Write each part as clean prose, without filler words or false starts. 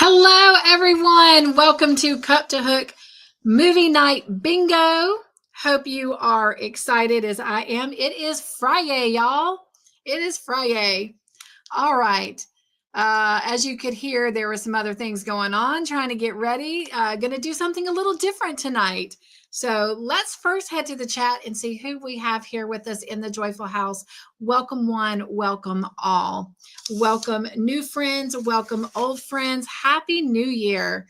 Hello, everyone. Welcome to Cup2Hook Movie Night Bingo. Hope you are excited as I am. It is Friday, y'all. It is Friday. All right. As you could hear, there were some other things going on, trying to get ready. Going to do something a little different tonight. So let's first head to the chat and see who we have here with us in the Joyful House. Welcome one, welcome all. Welcome new friends, welcome old friends. Happy New Year.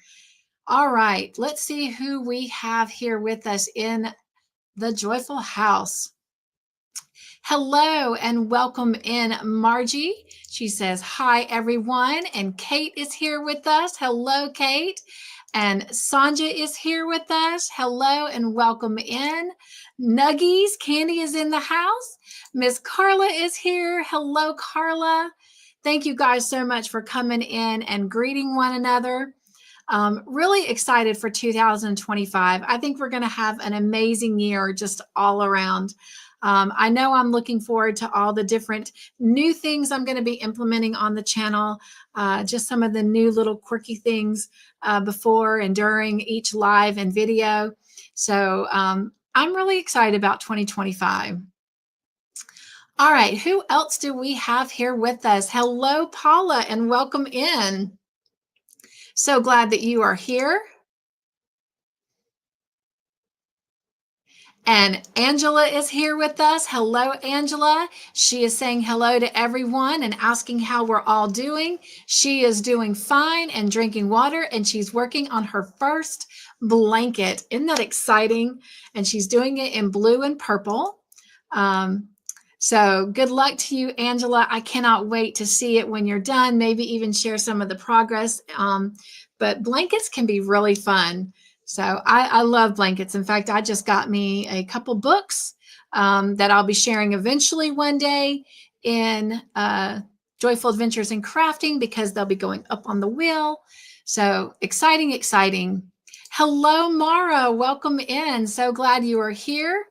All right, let's see who we have here with us in the Joyful House. Hello and welcome in, Margie. She says, hi, everyone. And Kate is here with us. Hello, Kate. And Sanja is here with us. Hello and welcome in. Nuggies, Candy is in the house. Miss Carla is here. Hello, Carla. Thank you guys so much for coming in and greeting one another. Really excited for 2025. I think we're going to have an amazing year just all around. I know I'm looking forward to all the different new things I'm going to be implementing on the channel, just some of the new little quirky things before and during each live and video. So I'm really excited about 2025. All right, who else do we have here with us? Hello, Paula, and welcome in. So glad that you are here. And Angela is here with us. Hello, Angela. She is saying hello to everyone and asking how we're all doing. She is doing fine and drinking water, and she's working on her first blanket. Isn't that exciting? And she's doing it in blue and purple. So good luck to you, Angela. I cannot wait to see it when you're done, maybe even share some of the progress. But blankets can be really fun. So I love blankets. In fact, I just got me a couple books that I'll be sharing eventually one day in Joyful Adventures in Crafting, because they'll be going up on the wheel. So exciting, exciting. Hello, Mara. Welcome in. So glad you are here.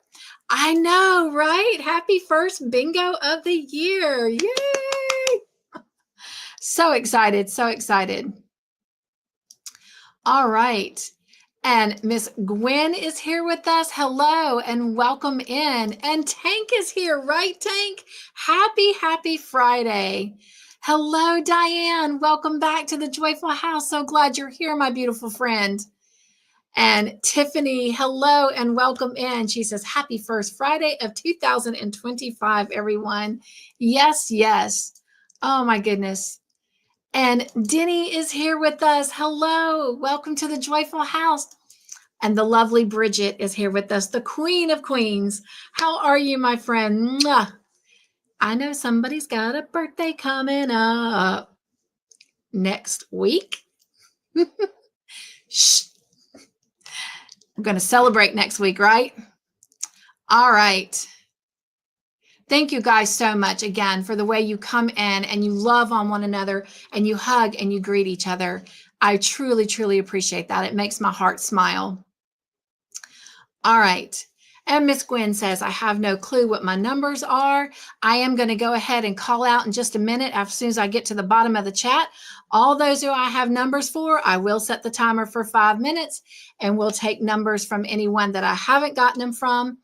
I know, right? Happy first bingo of the year. Yay! So excited, so excited. All right. And Miss Gwen is here with us. Hello and welcome in. And Tank is here, right, Tank? Happy Friday. Hello, Diane. Welcome back to the Joyful House. So glad you're here, my beautiful friend. And Tiffany, hello and welcome in. She says, happy first Friday of 2025, everyone. Yes, yes. Oh, my goodness. And Denny is here with us. Hello. Welcome to the Joyful House. And the lovely Bridget is here with us, the Queen of Queens. How are you, my friend? Mwah. I know somebody's got a birthday coming up next week. Shh. I'm going to celebrate next week, right? All right. Thank you guys so much again for the way you come in and you love on one another and you hug and you greet each other. I truly, truly appreciate that. It makes my heart smile. All right. And Miss Gwen says, I have no clue what my numbers are. I am going to go ahead and call out in just a minute as soon as I get to the bottom of the chat. All those who I have numbers for, I will set the timer for 5 minutes and we'll take numbers from anyone that I haven't gotten them from.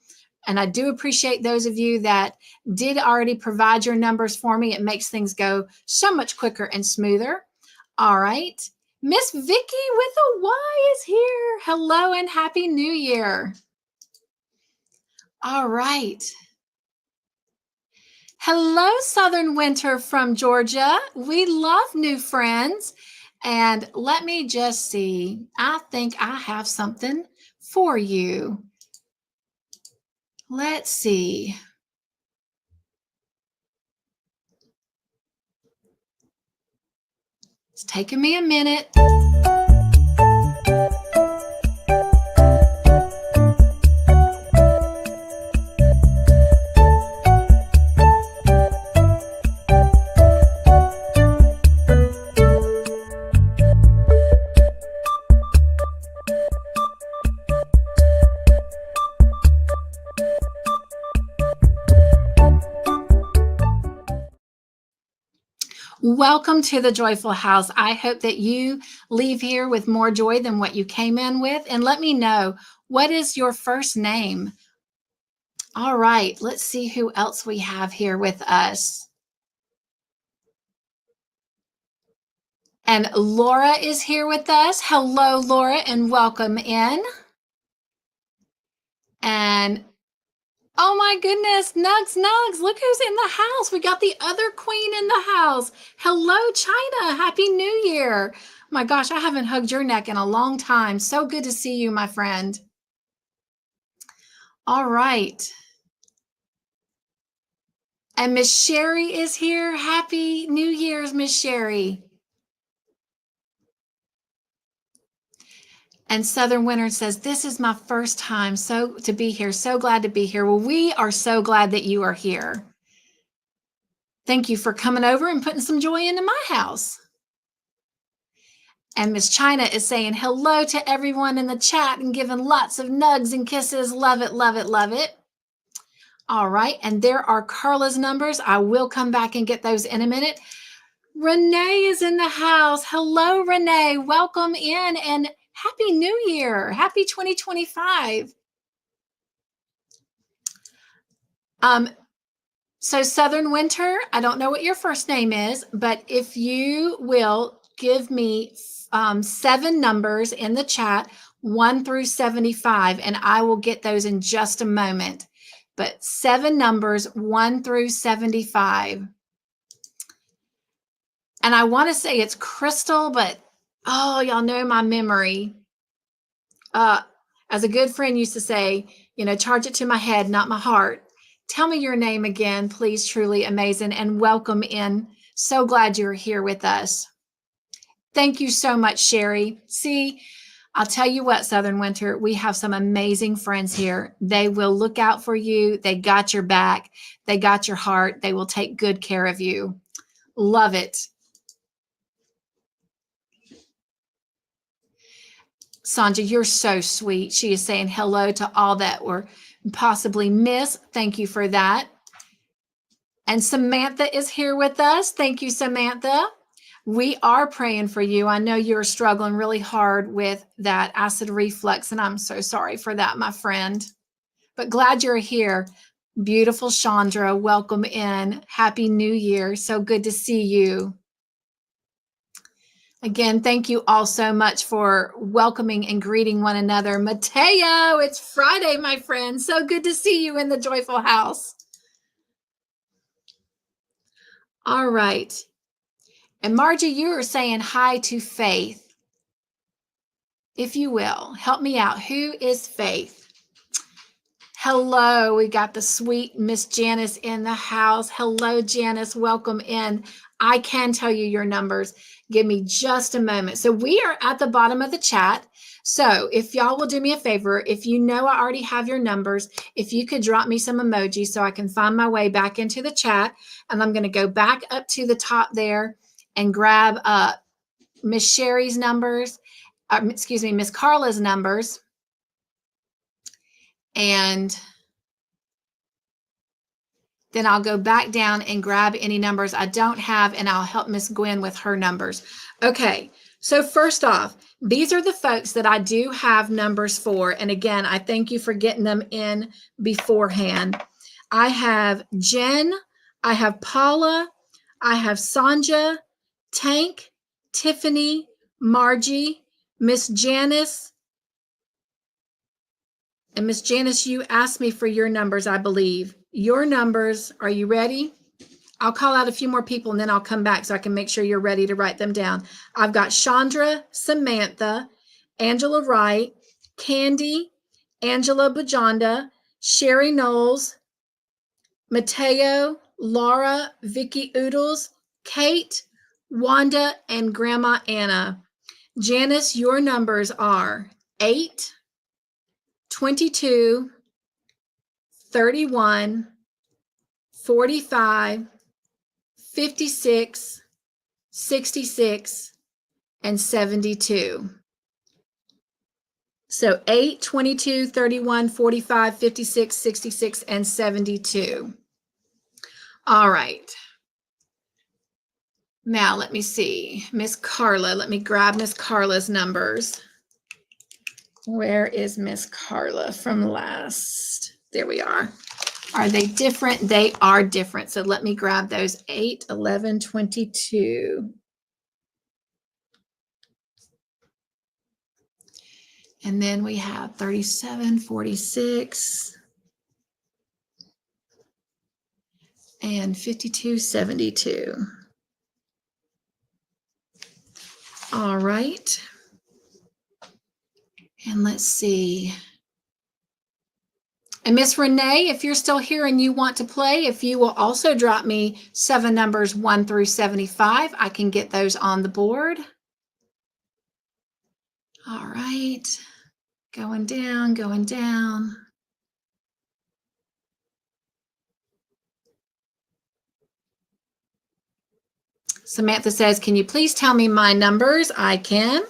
And I do appreciate those of you that did already provide your numbers for me. It makes things go so much quicker and smoother. All right. Miss Vicky with a Y is here. Hello and Happy New Year. All right. Hello, Southern Winter from Georgia. We love new friends. And let me just see. I think I have something for you. Let's see. It's taking me a minute. Welcome to the Joyful House. I hope that you leave here with more joy than what you came in with. And let me know, what is your first name? All right, let's see who else we have here with us. And Laura is here with us. Hello, Laura, and welcome in. And oh my goodness, Nugs, look who's in the house. We got the other queen in the house. Hello, China. Happy New Year. My gosh, I haven't hugged your neck in a long time. So good to see you, my friend. All right. And Miss Sherry is here. Happy New Year's, Miss Sherry. And Southern Winter says, this is my first time to be here. So glad to be here. Well, we are so glad that you are here. Thank you for coming over and putting some joy into my house. And Miss China is saying hello to everyone in the chat and giving lots of nugs and kisses. Love it, love it, love it. All right. And there are Carla's numbers. I will come back and get those in a minute. Renee is in the house. Hello, Renee. Welcome in and Happy New Year. Happy 2025. So Southern Winter, I don't know what your first name is, but if you will give me 7 numbers in the chat, 1 through 75, and I will get those in just a moment. But 7 numbers, 1 through 75. And I want to say it's Crystal, but oh, y'all know my memory. As a good friend used to say, you know, charge it to my head, not my heart. Tell me your name again, please. Truly amazing, and welcome in. So glad you're here with us. Thank you so much, Sherry. See, I'll tell you what, Southern Winter, we have some amazing friends here. They will look out for you. They got your back. They got your heart. They will take good care of you. Love it. Sanja, you're so sweet. She is saying hello to all that were possibly missed. Thank you for that. And Samantha is here with us. Thank you, Samantha. We are praying for you. I know you're struggling really hard with that acid reflux, and I'm so sorry for that, my friend. But glad you're here. Beautiful Chandra, welcome in. Happy New Year. So good to see you. Again, thank you all so much for welcoming and greeting one another. Mateo, it's Friday, my friend. So good to see you in the Joyful House. All right. And Margie, you are saying hi to Faith. If you will, help me out. Who is Faith? Hello, we got the sweet Miss Janice in the house. Hello, Janice. Welcome in. I can tell you your numbers. Give me just a moment. So we are at the bottom of the chat. So if y'all will do me a favor, if you know I already have your numbers, if you could drop me some emojis so I can find my way back into the chat. And I'm going to go back up to the top there and grab Miss Sherry's numbers. Excuse me, Miss Carla's numbers. And then I'll go back down and grab any numbers I don't have, and I'll help Miss Gwen with her numbers. Okay, so first off, these are the folks that I do have numbers for. And again, I thank you for getting them in beforehand. I have Jen, I have Paula, I have Sanja, Tank, Tiffany, Margie, Miss Janice. And Miss Janice, you asked me for your numbers, I believe. Your numbers, are you ready? I'll call out a few more people and then I'll come back so I can make sure you're ready to write them down. I've got Chandra, Samantha, Angela Wright, Candy, Angela Bajanda, Sherry Knowles, Mateo, Laura, Vicky Oodles, Kate, Wanda, and Grandma Anna. Janice, your numbers are 8, 22, 31, 45, 56, 66, and 72. So 8, 22, 31, 45, 56, 66, and 72. All right. Now, let me see. Miss Carla. Let me grab Miss Carla's numbers. Where is Miss Carla from last? There we are. Are they different? They are different. So let me grab those 8, 11, 22. And then we have 37, 46, and 52, 72. All right. And let's see. And Miss Renee, if you're still here and you want to play, if you will also drop me 7 numbers 1 through 75, I can get those on the board. All right. Going down, going down. Samantha says, can you please tell me my numbers? I can.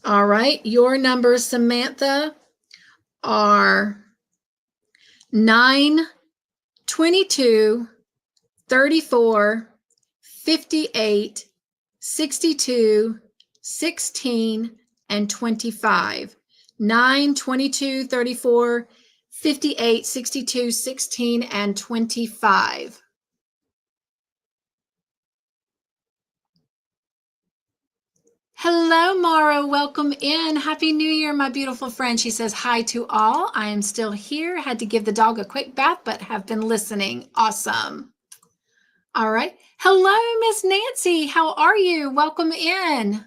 All right. Your numbers, Samantha, are 9, 22, 34, 58, 62, 16, and 25. 9, 22, 34, 58, 62, 16, and 25. Hello, Mara. Welcome in. Happy New Year, my beautiful friend. She says hi to all. I am still here. Had to give the dog a quick bath, but have been listening. Awesome. All right. Hello, Miss Nancy. How are you? Welcome in.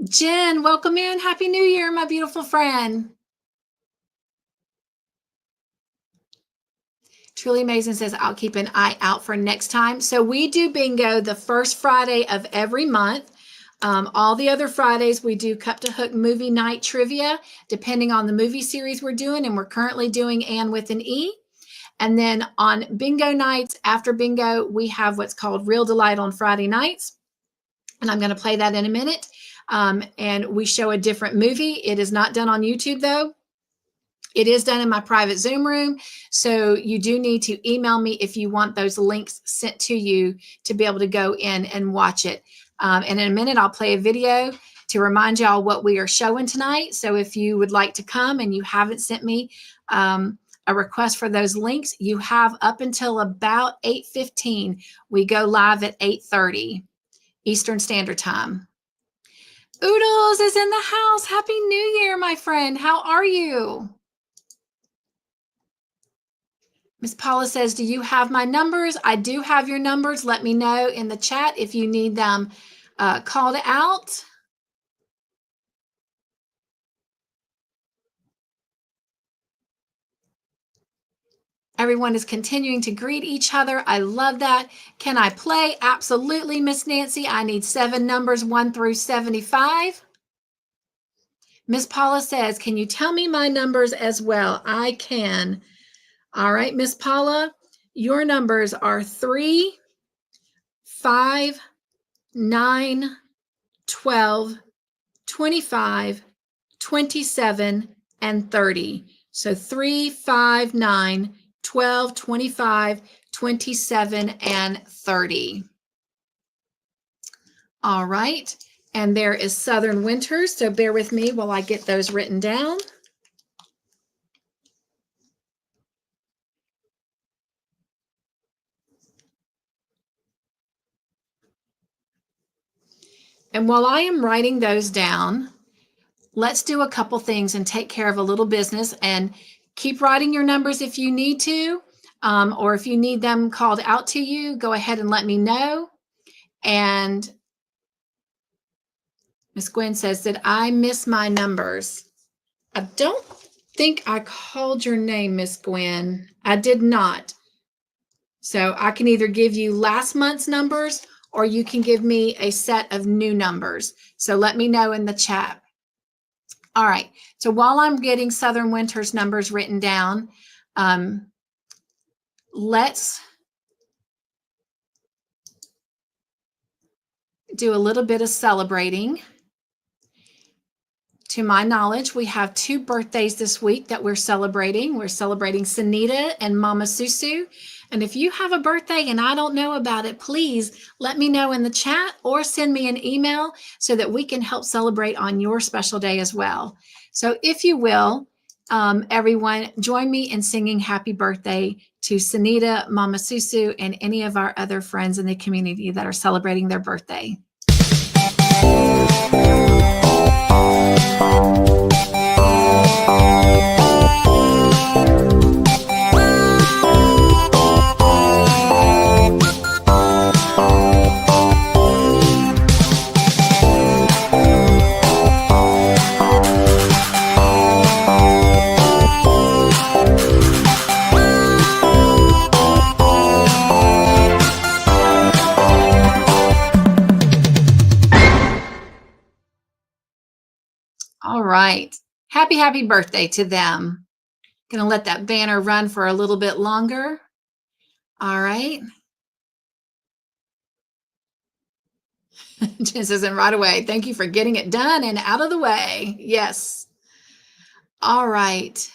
Jen, welcome in. Happy New Year, my beautiful friend. Truly Amazing says, I'll keep an eye out for next time. So we do bingo the first Friday of every month. All the other Fridays, we do Cup2Hook Movie Night Trivia, depending on the movie series we're doing. And we're currently doing Anne with an E. And then on bingo nights, after bingo, we have what's called Real Delight on Friday nights. And I'm going to play that in a minute. And we show a different movie. It is not done on YouTube, though. It is done in my private Zoom room. So you do need to email me if you want those links sent to you to be able to go in and watch it. And in a minute, I'll play a video to remind y'all what we are showing tonight. So if you would like to come and you haven't sent me a request for those links, you have up until about 8:15. We go live at 8:30 Eastern Standard Time. Oodles is in the house. Happy New Year, my friend. How are you? Miss Paula says, do you have my numbers? I do have your numbers. Let me know in the chat if you need them called out. Everyone is continuing to greet each other. I love that. Can I play? Absolutely, Miss Nancy. I need 7 numbers 1 through 75. Miss Paula says, can you tell me my numbers as well? I can. All right, Miss Paula, your numbers are 3, 5, 9, 12, 25, 27, and 30. So 3, 5, 9, 12, 25, 27, and 30. All right. And there is Southern Winters. So bear with me while I get those written down. And while I am writing those down, let's do a couple things and take care of a little business, and keep writing your numbers if you need to, or if you need them called out to you, go ahead and let me know. And Miss Gwen says, did I miss my numbers? I don't think I called your name, Miss Gwen. I did not. So I can either give you last month's numbers or you can give me a set of new numbers. So let me know in the chat. All right. So while I'm getting Southern Winter's numbers written down, let's do a little bit of celebrating To my knowledge, we have 2 birthdays this week that we're celebrating. We're celebrating Sanita and Mama Susu. And if you have a birthday and I don't know about it, please let me know in the chat or send me an email so that we can help celebrate on your special day as well. So if you will, everyone, join me in singing happy birthday to Sanita, Mama Susu, and any of our other friends in the community that are celebrating their birthday. All right. Happy birthday to them. Gonna let that banner run for a little bit longer. All right. Jen says, and right away, thank you for getting it done and out of the way. Yes. All right.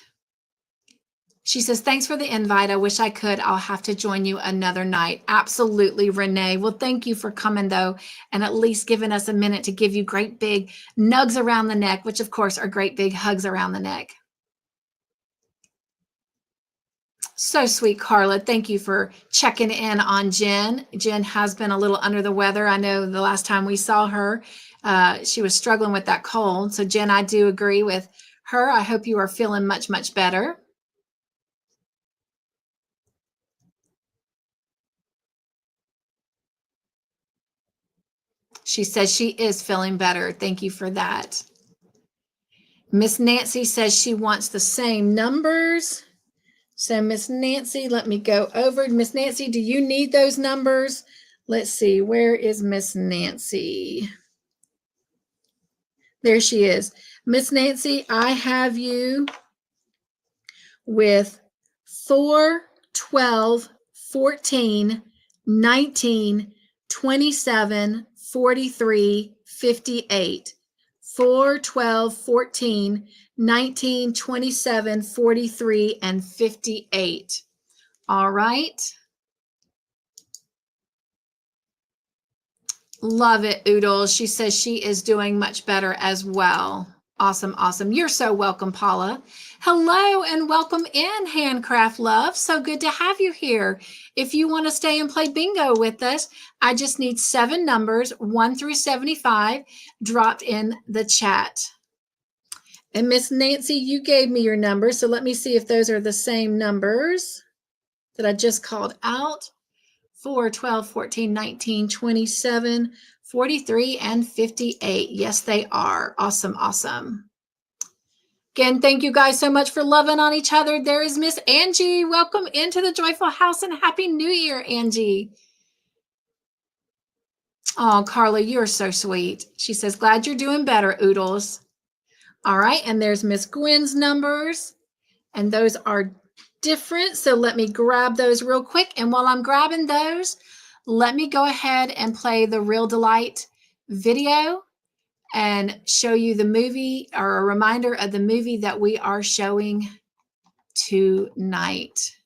She says, thanks for the invite. I wish I could. I'll have to join you another night. Absolutely, Renee. Well, thank you for coming, though, and at least giving us a minute to give you great big nugs around the neck, which, of course, are great big hugs around the neck. So sweet, Carla. Thank you for checking in on Jen. Jen has been a little under the weather. I know the last time we saw her, she was struggling with that cold. So, Jen, I do agree with her. I hope you are feeling much, much better. She says she is feeling better. Thank you for that. Miss Nancy says she wants the same numbers. So Miss Nancy, let me go over. Miss Nancy, do you need those numbers? Let's see. Where is Miss Nancy? There she is. Miss Nancy, I have you with 4, 12, 14, 19, 27, 43, 58. 4, 12, 14, 19, 27, 43, and 58. All right. Love it, Oodles. She says she is doing much better as well. Awesome, awesome. You're so welcome, Paula. Hello and welcome in, Handcraft Love. So good to have you here. If you want to stay and play bingo with us, I just need 7 numbers, 1 through 75, dropped in the chat. And Miss Nancy, you gave me your numbers, so let me see if those are the same numbers that I just called out. 4, 12, 14, 19, 27, 43, and 58. Yes, they are. Awesome, awesome. Again, thank you guys so much for loving on each other. There is Miss Angie. Welcome into the Joyful House and Happy New Year, Angie. Oh, Carla, you're so sweet. She says, glad you're doing better, Oodles. All right, and there's Miss Gwen's numbers, and those are different. So let me grab those real quick. And while I'm grabbing those, let me go ahead and play the Real Delight video and show you the movie, or a reminder of the movie that we are showing tonight.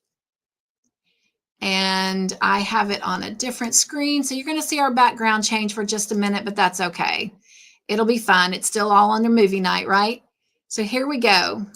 And I have it on a different screen. So you're going to see our background change for just a minute, but that's okay. It'll be fun. It's still all under movie night, right? So here we go.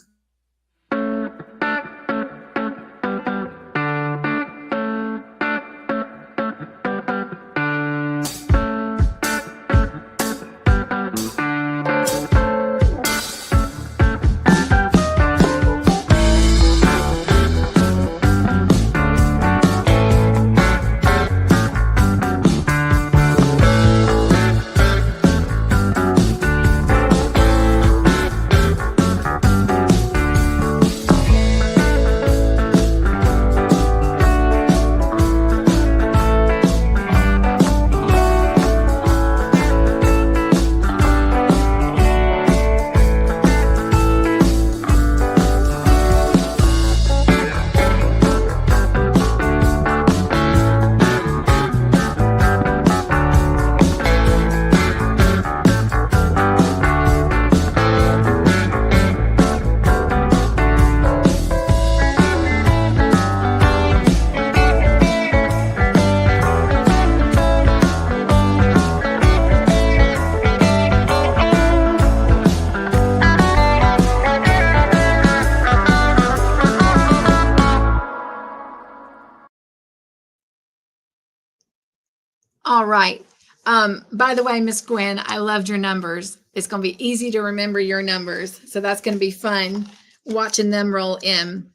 All right. By the way, Miss Gwen, I loved your numbers. It's going to be easy to remember your numbers. So that's going to be fun watching them roll in.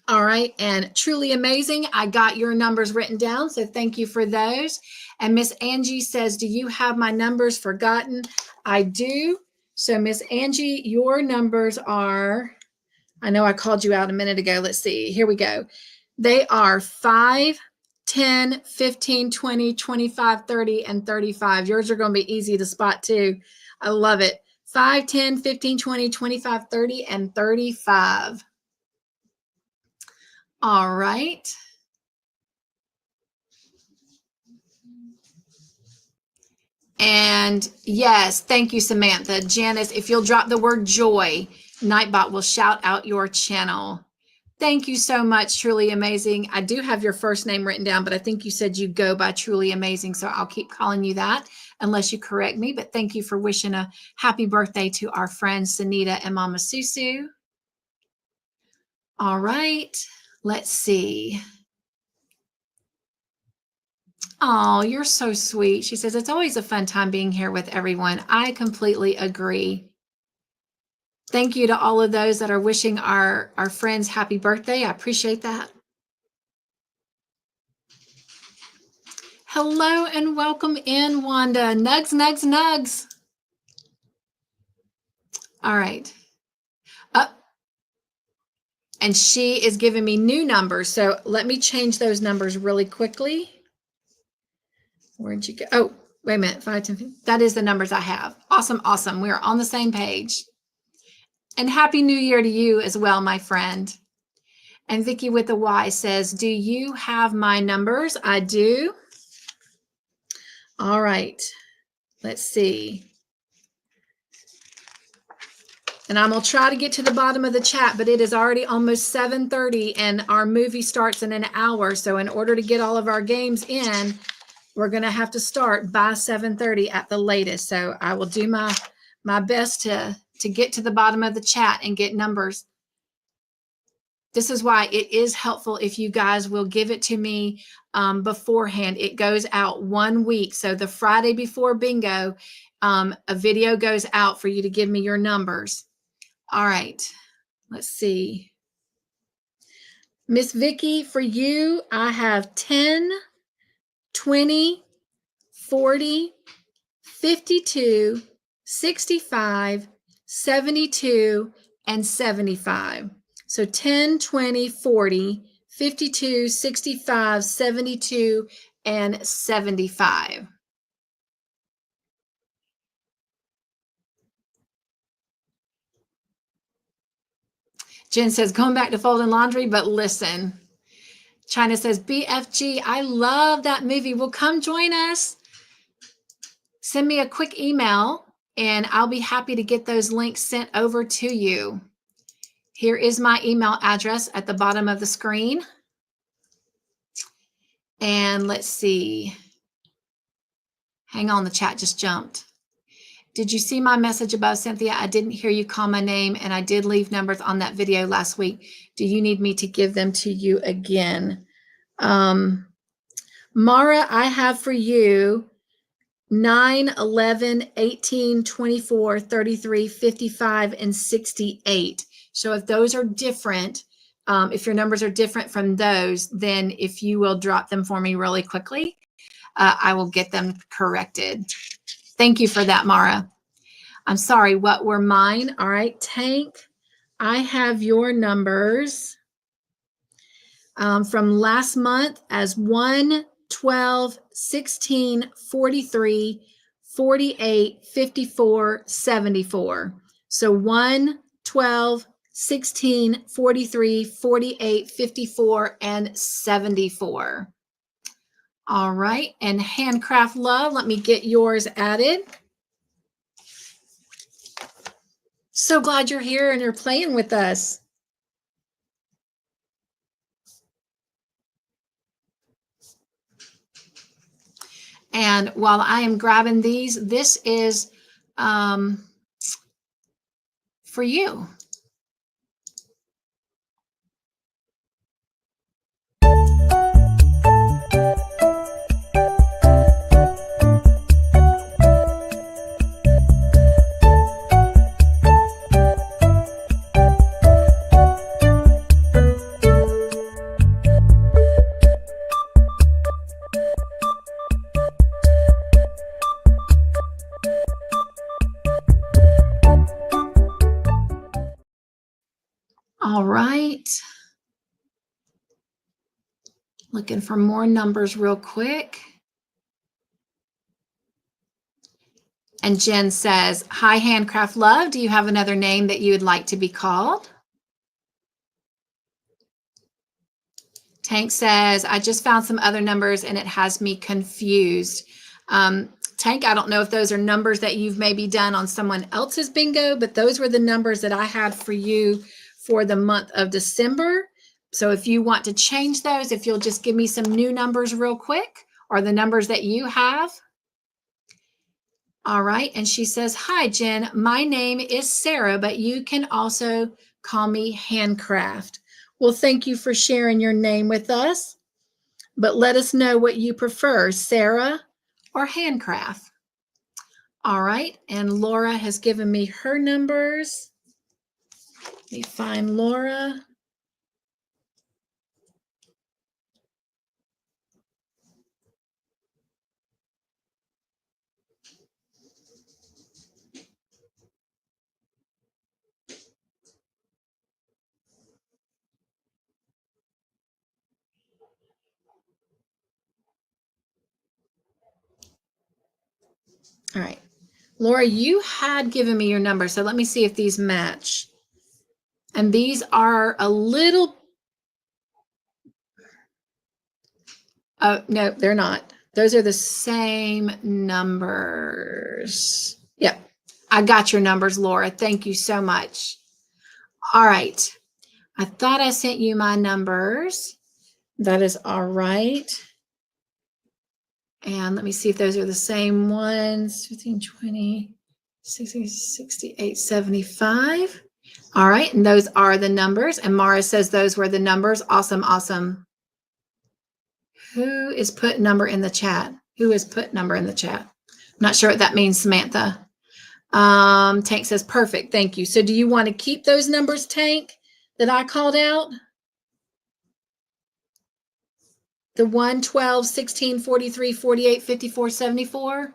All right. And truly amazing. I got your numbers written down. So thank you for those. And Miss Angie says, do you have my numbers forgotten? I do. So Miss Angie, your numbers are, I know I called you out a minute ago. Let's see. Here we go. They are 5, 10, 15, 20, 25, 30, and 35. Yours are going to be easy to spot too. I love it. 5, 10, 15, 20, 25, 30, and 35. All right. And yes, thank you, Samantha. Janice, if you'll drop the word joy, Nightbot will shout out your channel. Thank you so much, Truly Amazing. I do have your first name written down, but I think you said you go by Truly Amazing, so I'll keep calling you that unless you correct me. But thank you for wishing a happy birthday to our friends Sanita and Mama Susu. All right, let's see. Oh, you're so sweet. She says, it's always a fun time being here with everyone. I completely agree. Thank you to all of those that are wishing our friends happy birthday. I appreciate that. Hello and welcome in, Wanda. Nugs, nugs, nugs. All right. Up. And she is giving me new numbers. So let me change those numbers really quickly. Where'd you go? Oh, wait a minute. 5, 10, 15. That is the numbers I have. Awesome, awesome. We are on the same page. And Happy New Year to you as well, my friend. And Vicky with the Y says, do you have my numbers? I do. All right. Let's see. And I'm going to try to get to the bottom of the chat, but it is already almost 7:30 and our movie starts in an hour. So in order to get all of our games in, we're going to have to start by 7:30 at the latest. So I will do my best to get to the bottom of the chat and get numbers. This is why it is helpful if you guys will give it to me beforehand. It goes out 1 week. So the Friday before bingo, a video goes out for you to give me your numbers. All right, let's see. Miss Vicky, for you, I have 10, 20, 40, 52, 65, 72, and 75. So 10, 20, 40, 52, 65, 72, and 75. Jen says, going back to folding laundry, but listen. China says, BFG, I love that movie. Well, come join us. Send me a quick email, and I'll be happy to get those links sent over to you. Here is my email address at the bottom of the screen. And let's see. Hang on, the chat just jumped. Did you see my message above, Cynthia? I didn't hear you call my name, and I did leave numbers on that video last week. Do you need me to give them to you again? Mara, I have for you 9, 11, 18, 24, 33, 55, and 68. So if those are different, if your numbers are different from those, then if you will drop them for me really quickly, I will get them corrected. Thank you for that, Mara. I'm sorry, what were mine? All right, Tank, I have your numbers from last month as 1, 12, 16, 43, 48, 54, 74. So 1, 12, 16, 43, 48, 54, and 74. All right, and Handcraft Love, let me get yours added. So glad you're here and you're playing with us. And while I am grabbing these, this is for you. All right. Looking for more numbers real quick. And Jen says, hi, Handcraft Love. Do you have another name that you would like to be called? Tank says, I just found some other numbers and it has me confused. Tank, I don't know if those are numbers that you've maybe done on someone else's bingo, but those were the numbers that I had for you for the month of December. So if you want to change those, if you'll just give me some new numbers real quick, or the numbers that you have. All right. And she says, hi, Jen. My name is Sarah, but you can also call me Handcraft. Well, thank you for sharing your name with us, but let us know what you prefer, Sarah or Handcraft. All right. And Laura has given me her numbers. Let me find Laura. All right. Laura, you had given me your number, so let me see if these match. And these are a little... Oh, no, they're not. Those are the same numbers. Yep. I got your numbers, Laura. Thank you so much. All right. I thought I sent you my numbers. That is all right. And let me see if those are the same ones. 15, 20, 60, 68, 75. All right. And those are the numbers. And Mara says those were the numbers. Awesome. Awesome. Who is put number in the chat? Who is put number in the chat? I'm not sure what that means, Samantha. Tank says, perfect. Thank you. So do you want to keep those numbers, Tank, that I called out? The 1, 12, 16, 43, 48, 54, 74.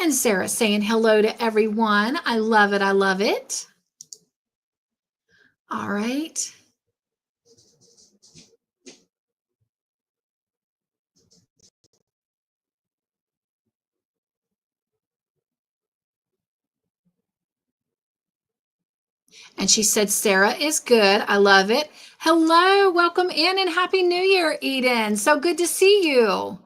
And Sarah saying hello to everyone. I love it. I love it. All right. And she said, Sarah is good. I love it. Hello, welcome in and Happy New Year, Eden. So good to see you.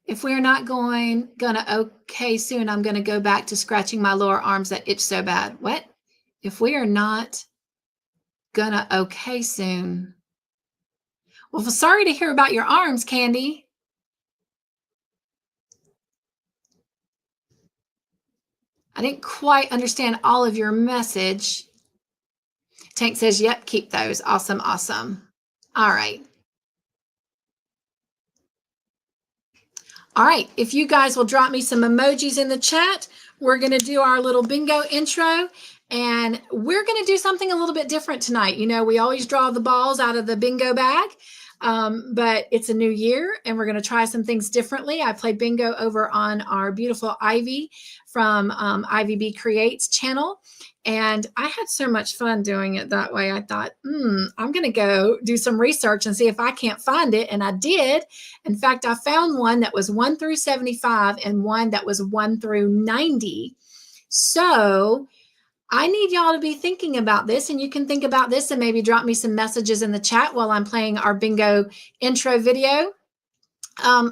If we're not gonna okay soon, I'm gonna go back to scratching my lower arms that itch so bad. What? If we are not gonna okay soon. Well, sorry to hear about your arms, Candy. I didn't quite understand all of your message. Tank says, yep, keep those. Awesome, awesome. All right. All right, if you guys will drop me some emojis in the chat, we're going to do our little bingo intro, and we're going to do something a little bit different tonight. You know, we always draw the balls out of the bingo bag, but it's a new year, and we're going to try some things differently. I played bingo over on our beautiful Ivy from IVB Creates channel, and I had so much fun doing it that way. I thought, I'm going to go do some research and see if I can't find it. And I did. In fact, I found one that was 1 through 75 and one that was 1 through 90. So I need y'all to be thinking about this, and you can think about this and maybe drop me some messages in the chat while I'm playing our bingo intro video.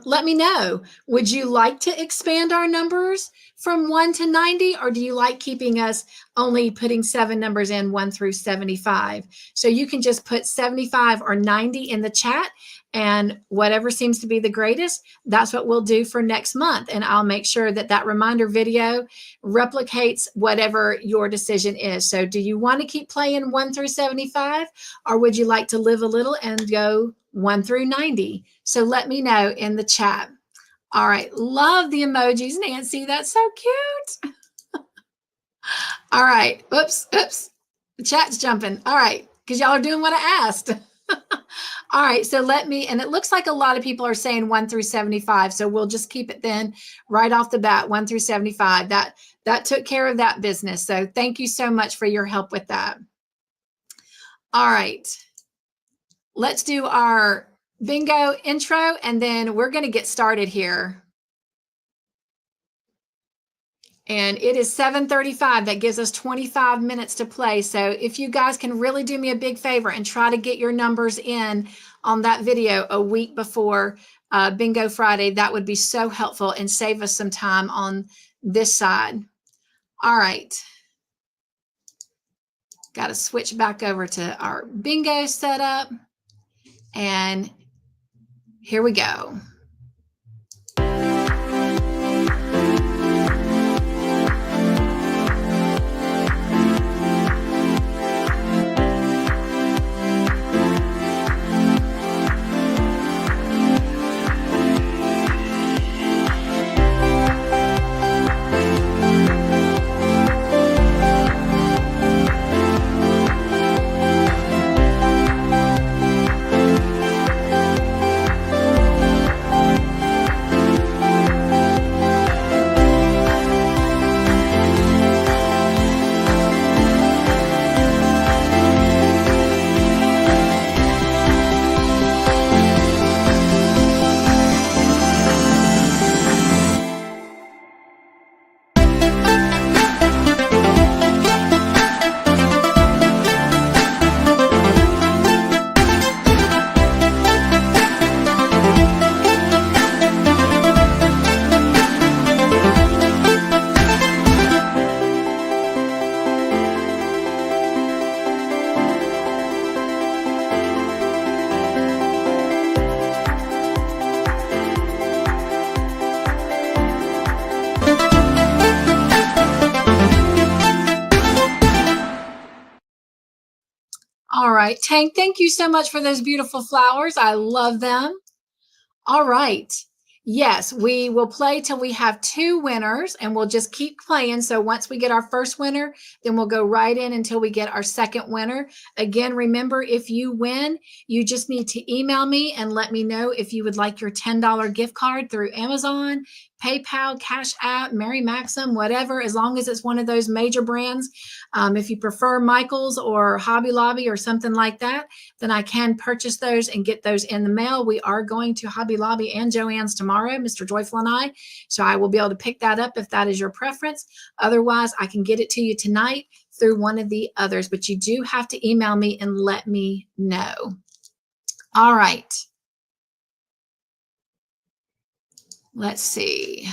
Let me know. Would you like to expand our numbers from 1 to 90, or do you like keeping us only putting 7 numbers in 1 through 75? So you can just put 75 or 90 in the chat, and whatever seems to be the greatest, that's what we'll do for next month. And I'll make sure that that reminder video replicates whatever your decision is. So do you want to keep playing 1 through 75, or would you like to live a little and go 1 through 90? So let me know in the chat. All right. Love the emojis, Nancy. That's so cute. All right. Oops. The chat's jumping. All right. Because y'all are doing what I asked. All right, so and it looks like a lot of people are saying 1 through 75, so we'll just keep it then right off the bat, 1 through 75. That took care of that business. So thank you so much for your help with that. All right, let's do our bingo intro, and then we're going to get started here. And it is 7:35. That gives us 25 minutes to play. So if you guys can really do me a big favor and try to get your numbers in on that video a week before Bingo Friday, that would be so helpful and save us some time on this side. All right. Got to switch back over to our bingo setup. And here we go. All right, Tank, thank you so much for those beautiful flowers. I love them. All right. Yes, we will play till we have 2 winners, and we'll just keep playing. So once we get our first winner, then we'll go right in until we get our second winner. Again, remember, if you win, you just need to email me and let me know if you would like your $10 gift card through Amazon, PayPal, Cash App, Mary Maxim, whatever, as long as it's one of those major brands. If you prefer Michael's or Hobby Lobby or something like that, then I can purchase those and get those in the mail. We are going to Hobby Lobby and Joann's tomorrow, Mr. Joyful and I, so I will be able to pick that up if that is your preference. Otherwise, I can get it to you tonight through one of the others, but you do have to email me and let me know. All right. Let's see.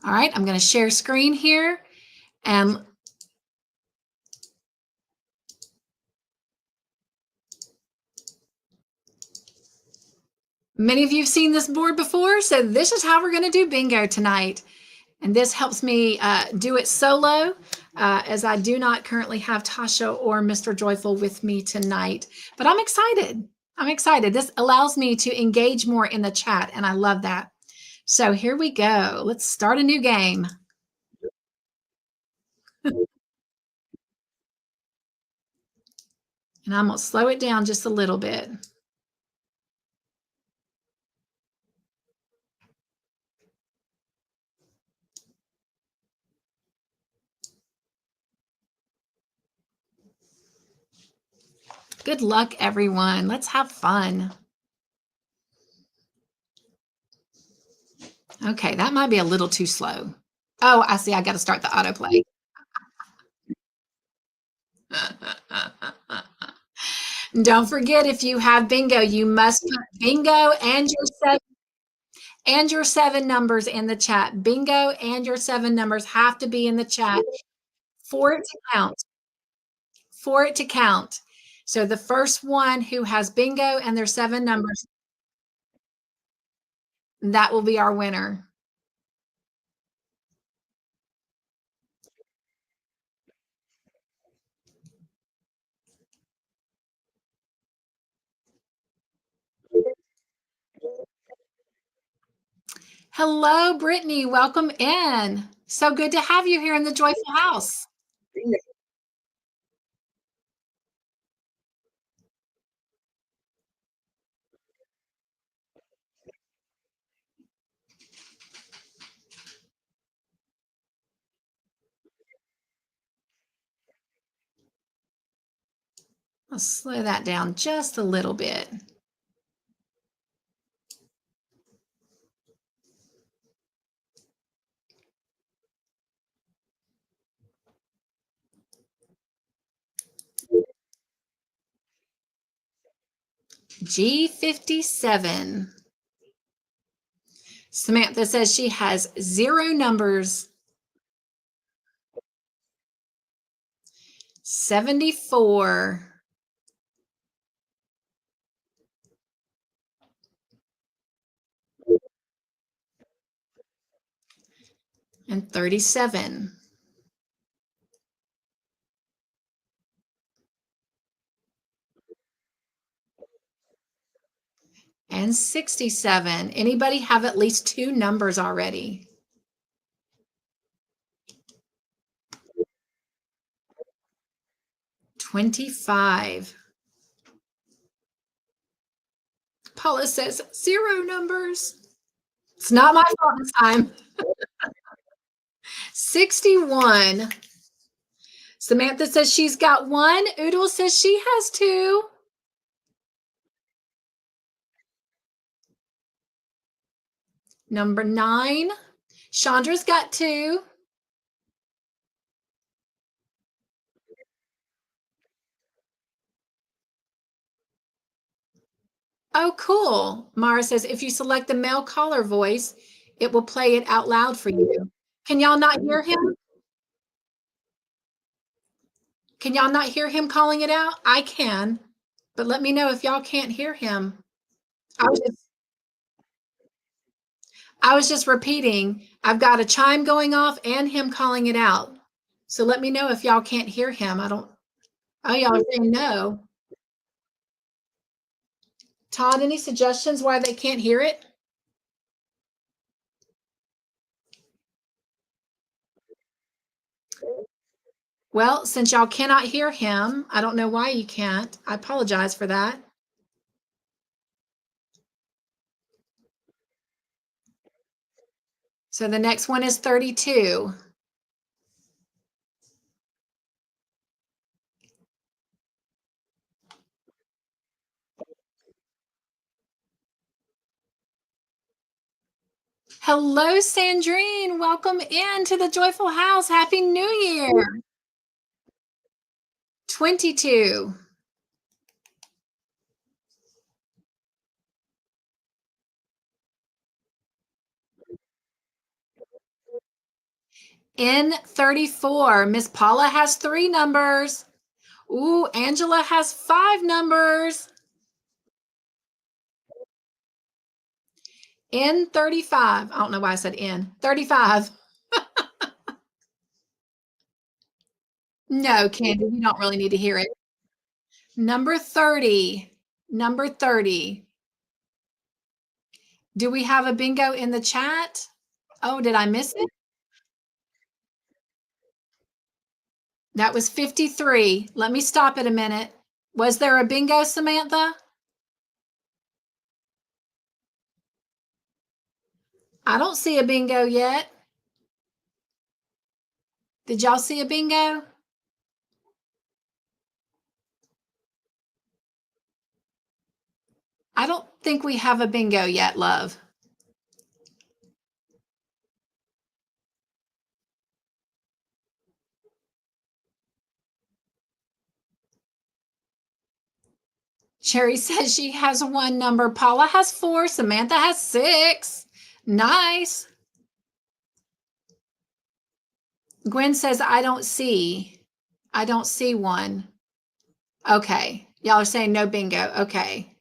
All right, I'm going to share screen here, and many of you have seen this board before, so this is how we're going to do bingo tonight. And this helps me do it solo, as I do not currently have Tasha or Mr. Joyful with me tonight. But I'm excited. I'm excited. This allows me to engage more in the chat, and I love that. So here we go. Let's start a new game. And I'm going to slow it down just a little bit. Good luck, everyone. Let's have fun. Okay, that might be a little too slow. Oh, I see. I got to start the autoplay. Don't forget, if you have bingo, you must put bingo and your 7 numbers in the chat. Bingo and your 7 numbers have to be in the chat for it to count. For it to count. So the first one who has bingo and their 7 numbers, that will be our winner. Hello, Brittany. Welcome in. So good to have you here in the Joyful House. I'll slow that down just a little bit. G57. Samantha says she has 0 numbers. 74. And 37. And 67. Anybody have at least 2 numbers already? 25. Paula says 0 numbers. It's not my fault this time. 61. Samantha says she's got 1. Oodle says she has 2. Number 9. Chandra's got 2. Oh, cool. Mara says if you select the male caller voice, it will play it out loud for you. Can y'all not hear him? Can y'all not hear him calling it out? I can, but let me know if y'all can't hear him. I was just repeating. I've got a chime going off and him calling it out. So let me know if y'all can't hear him. Oh, y'all are saying no. Todd, any suggestions why they can't hear it? Well, since y'all cannot hear him, I don't know why you can't. I apologize for that. So the next one is 32. Hello, Sandrine. Welcome into the Joyful House. Happy New Year. 22. In 34, Miss Paula has 3 numbers. Ooh, Angela has 5 numbers. In 35. I don't know why I said in. 35. No, Candy, we don't really need to hear it. Number 30. Number 30. Do we have a bingo in the chat? Oh, did I miss it? That was 53. Let me stop it a minute. Was there a bingo, Samantha? I don't see a bingo yet. Did y'all see a bingo? I don't think we have a bingo yet, love. Sherry says she has 1 number. Paula has 4. Samantha has 6. Nice. Gwen says, I don't see 1. Okay. Y'all are saying no bingo. Okay.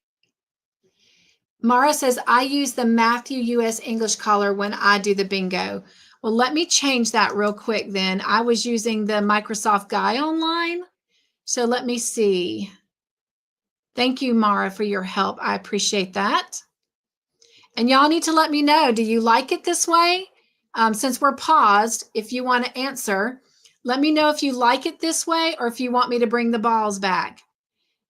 Mara says, I use the Matthew U.S. English caller when I do the bingo. Well, let me change that real quick then. I was using the Microsoft Guy Online. So let me see. Thank you, Mara, for your help. I appreciate that. And y'all need to let me know, do you like it this way? Since we're paused, if you want to answer, let me know if you like it this way or if you want me to bring the balls back.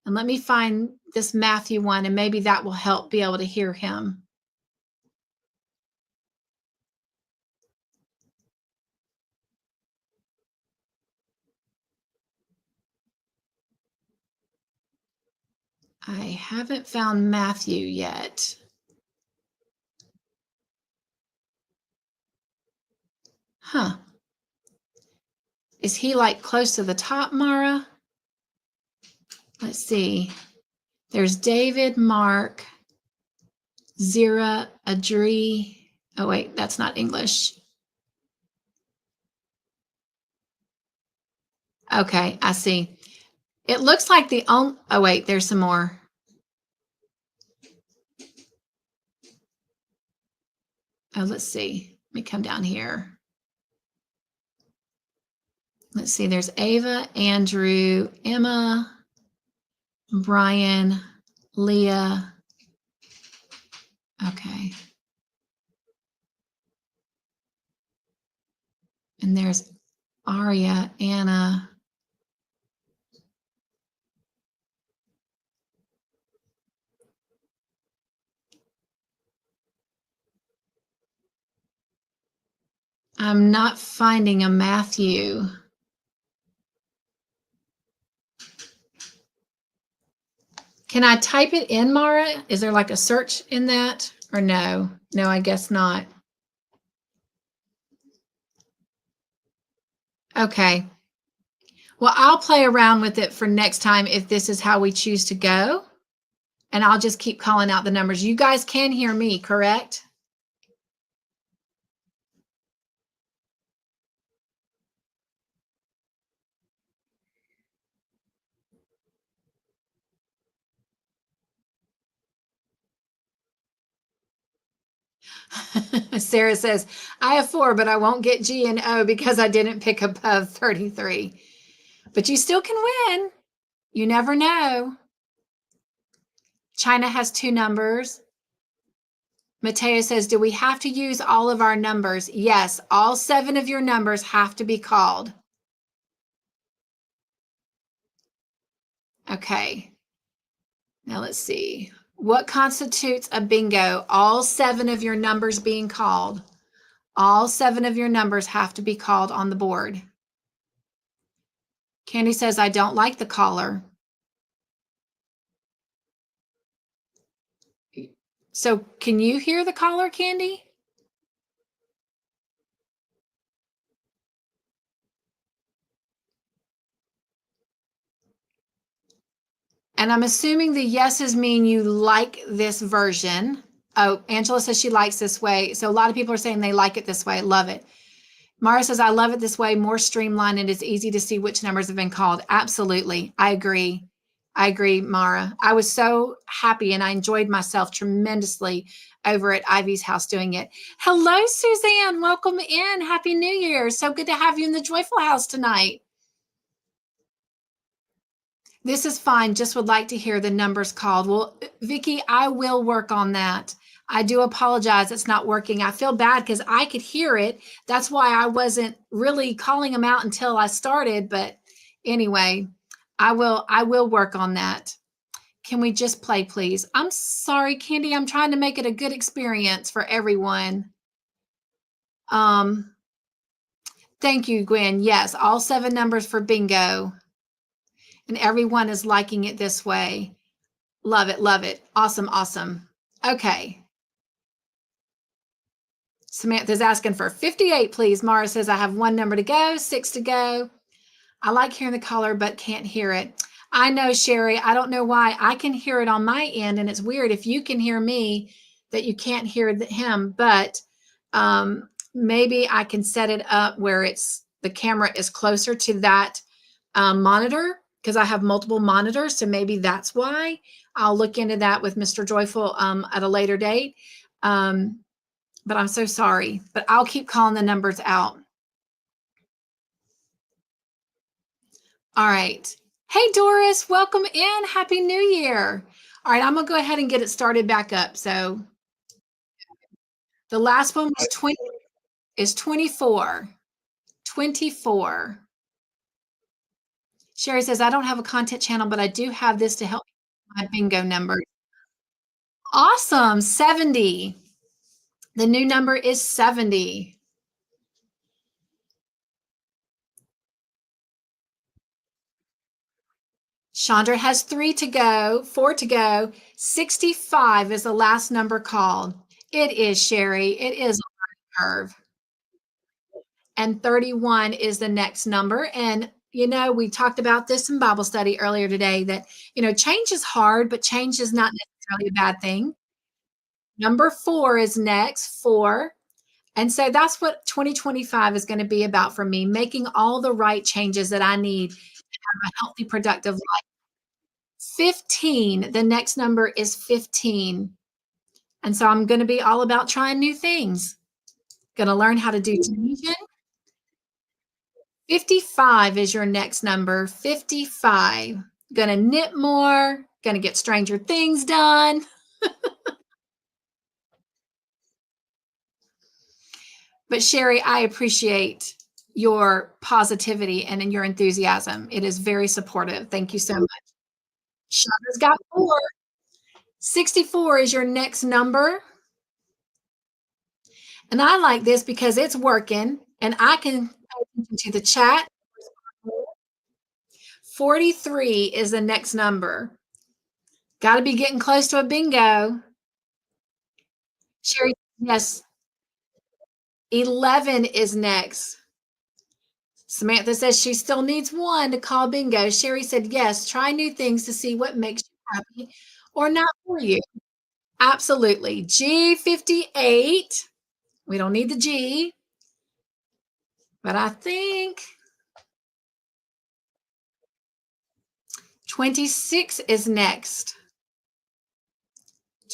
And let me find this Matthew one, and maybe that will help be able to hear him. I haven't found Matthew yet. Huh. Is he like close to the top, Mara? Let's see. There's David, Mark, Zira, Adri. Oh, wait, that's not English. Okay, I see. It looks like the only, oh, wait, there's some more. Oh, let's see. Let me come down here. Let's see. There's Ava, Andrew, Emma, Brian, Leah. Okay. And there's Aria, Anna. I'm not finding a Matthew. Can I type it in, Mara? Is there like a search in that or no? No, I guess not. Okay. Well, I'll play around with it for next time if this is how we choose to go. And I'll just keep calling out the numbers. You guys can hear me, correct? Sarah says, I have 4, but I won't get G and O because I didn't pick above 33. But you still can win. You never know. China has 2 numbers. Mateo says, do we have to use all of our numbers? Yes, all 7 of your numbers have to be called. Okay. Now let's see. What constitutes a bingo? All 7 of your numbers being called. All 7 of your numbers have to be called on the board. Candy says, I don't like the caller. So can you hear the caller, Candy? And I'm assuming the yeses mean you like this version. Oh, Angela says she likes this way. So a lot of people are saying they like it this way. Love it. Mara says, I love it this way, more streamlined, and it's easy to see which numbers have been called. Absolutely. I agree. I agree, Mara. I was so happy and I enjoyed myself tremendously over at Ivy's house doing it. Hello, Suzanne. Welcome in. Happy New Year. So good to have you in the Joyful House tonight. This is fine. Just would like to hear the numbers called. Well, Vicki, I will work on that. I do apologize. It's not working. I feel bad because I could hear it. That's why I wasn't really calling them out until I started. But anyway, I will work on that. Can we just play, please? I'm sorry, Candy. I'm trying to make it a good experience for everyone. Thank you, Gwen. Yes, all 7 numbers for bingo. And everyone is liking it this way. Love it. Love it. Awesome. Awesome. Okay. Samantha's asking for 58, please. Mara says, I have 1 number to go, 6 to go. I like hearing the caller, but can't hear it. I know, Sherry. I don't know why. I can hear it on my end, and it's weird if you can hear me that you can't hear him, but maybe I can set it up where the camera is closer to that monitor because I have multiple monitors. So maybe that's why. I'll look into that with Mr. Joyful at a later date. But I'm so sorry. But I'll keep calling the numbers out. All right. Hey, Doris, welcome in. Happy New Year. All right, I'm going to go ahead and get it started back up. So the last one was 24. 24. Sherry says, I don't have a content channel, but I do have this to help my bingo number. Awesome. 70. The new number is 70. Chandra has 3 to go, 4 to go. 65 is the last number called. It is, Sherry. It is a curve. And 31 is the next number. And, we talked about this in Bible study earlier today that, change is hard, but change is not necessarily a bad thing. Number 4 is next, 4. And so that's what 2025 is going to be about for me, making all the right changes that I need to have a healthy, productive life. 15, the next number is 15. And so I'm going to be all about trying new things. Going to learn how to do division. 55 is your next number. 55. Going to knit more. Going to get Stranger Things done. But Sherry, I appreciate your positivity and your enthusiasm. It is very supportive. Thank you so much. Chandra's got 4. 64 is your next number. And I like this because it's working and I can pay attention to the chat. 43 is the next number. Got to be getting close to a bingo. Sherry, yes. 11 is next. Samantha says she still needs 1 to call bingo. Sherry said, yes, try new things to see what makes you happy or not for you. Absolutely. G58. We don't need the G. But I think 26 is next.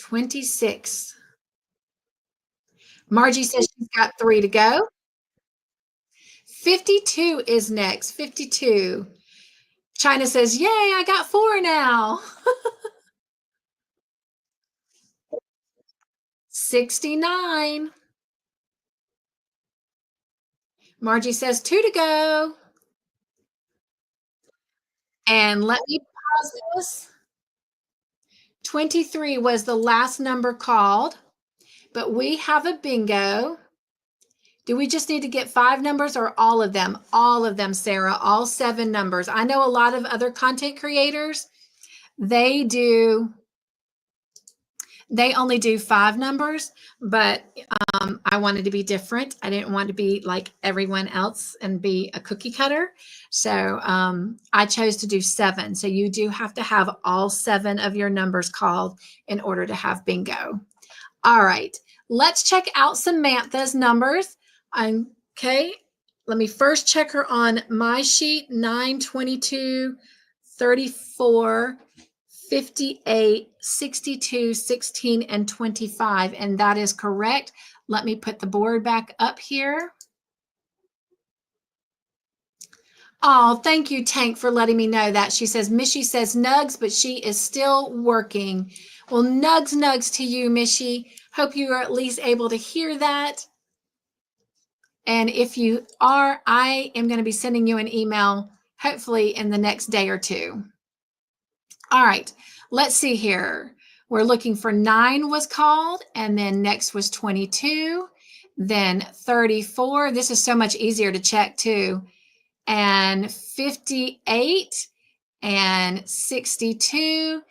26. Margie says she's got 3 to go. 52 is next. 52. China says, yay, I got 4 now. 69. Margie says 2 to go. And let me pause this. 23 was the last number called, but we have a bingo. Do we just need to get 5 numbers or all of them? All of them, Sarah, all 7 numbers. I know a lot of other content creators, they only do 5 numbers, but I wanted to be different. I didn't want to be like everyone else and be a cookie cutter. So I chose to do 7. So you do have to have all 7 of your numbers called in order to have bingo. All right, let's check out Samantha's numbers. Okay, let me first check her on my sheet. 9, 22, 34, 58, 62, 16, and 25. And that is correct. Let me put the board back up here. Oh, thank you, Tank, for letting me know that. She says, Mishy says nugs, but she is still working. Well, nugs to you, Mishy. Hope you are at least able to hear that. And if you are, I am going to be sending you an email, hopefully in the next day or 2. All right, let's see here. We're looking for 9 was called, and then next was 22, then 34. This is so much easier to check too. And 58, and 62,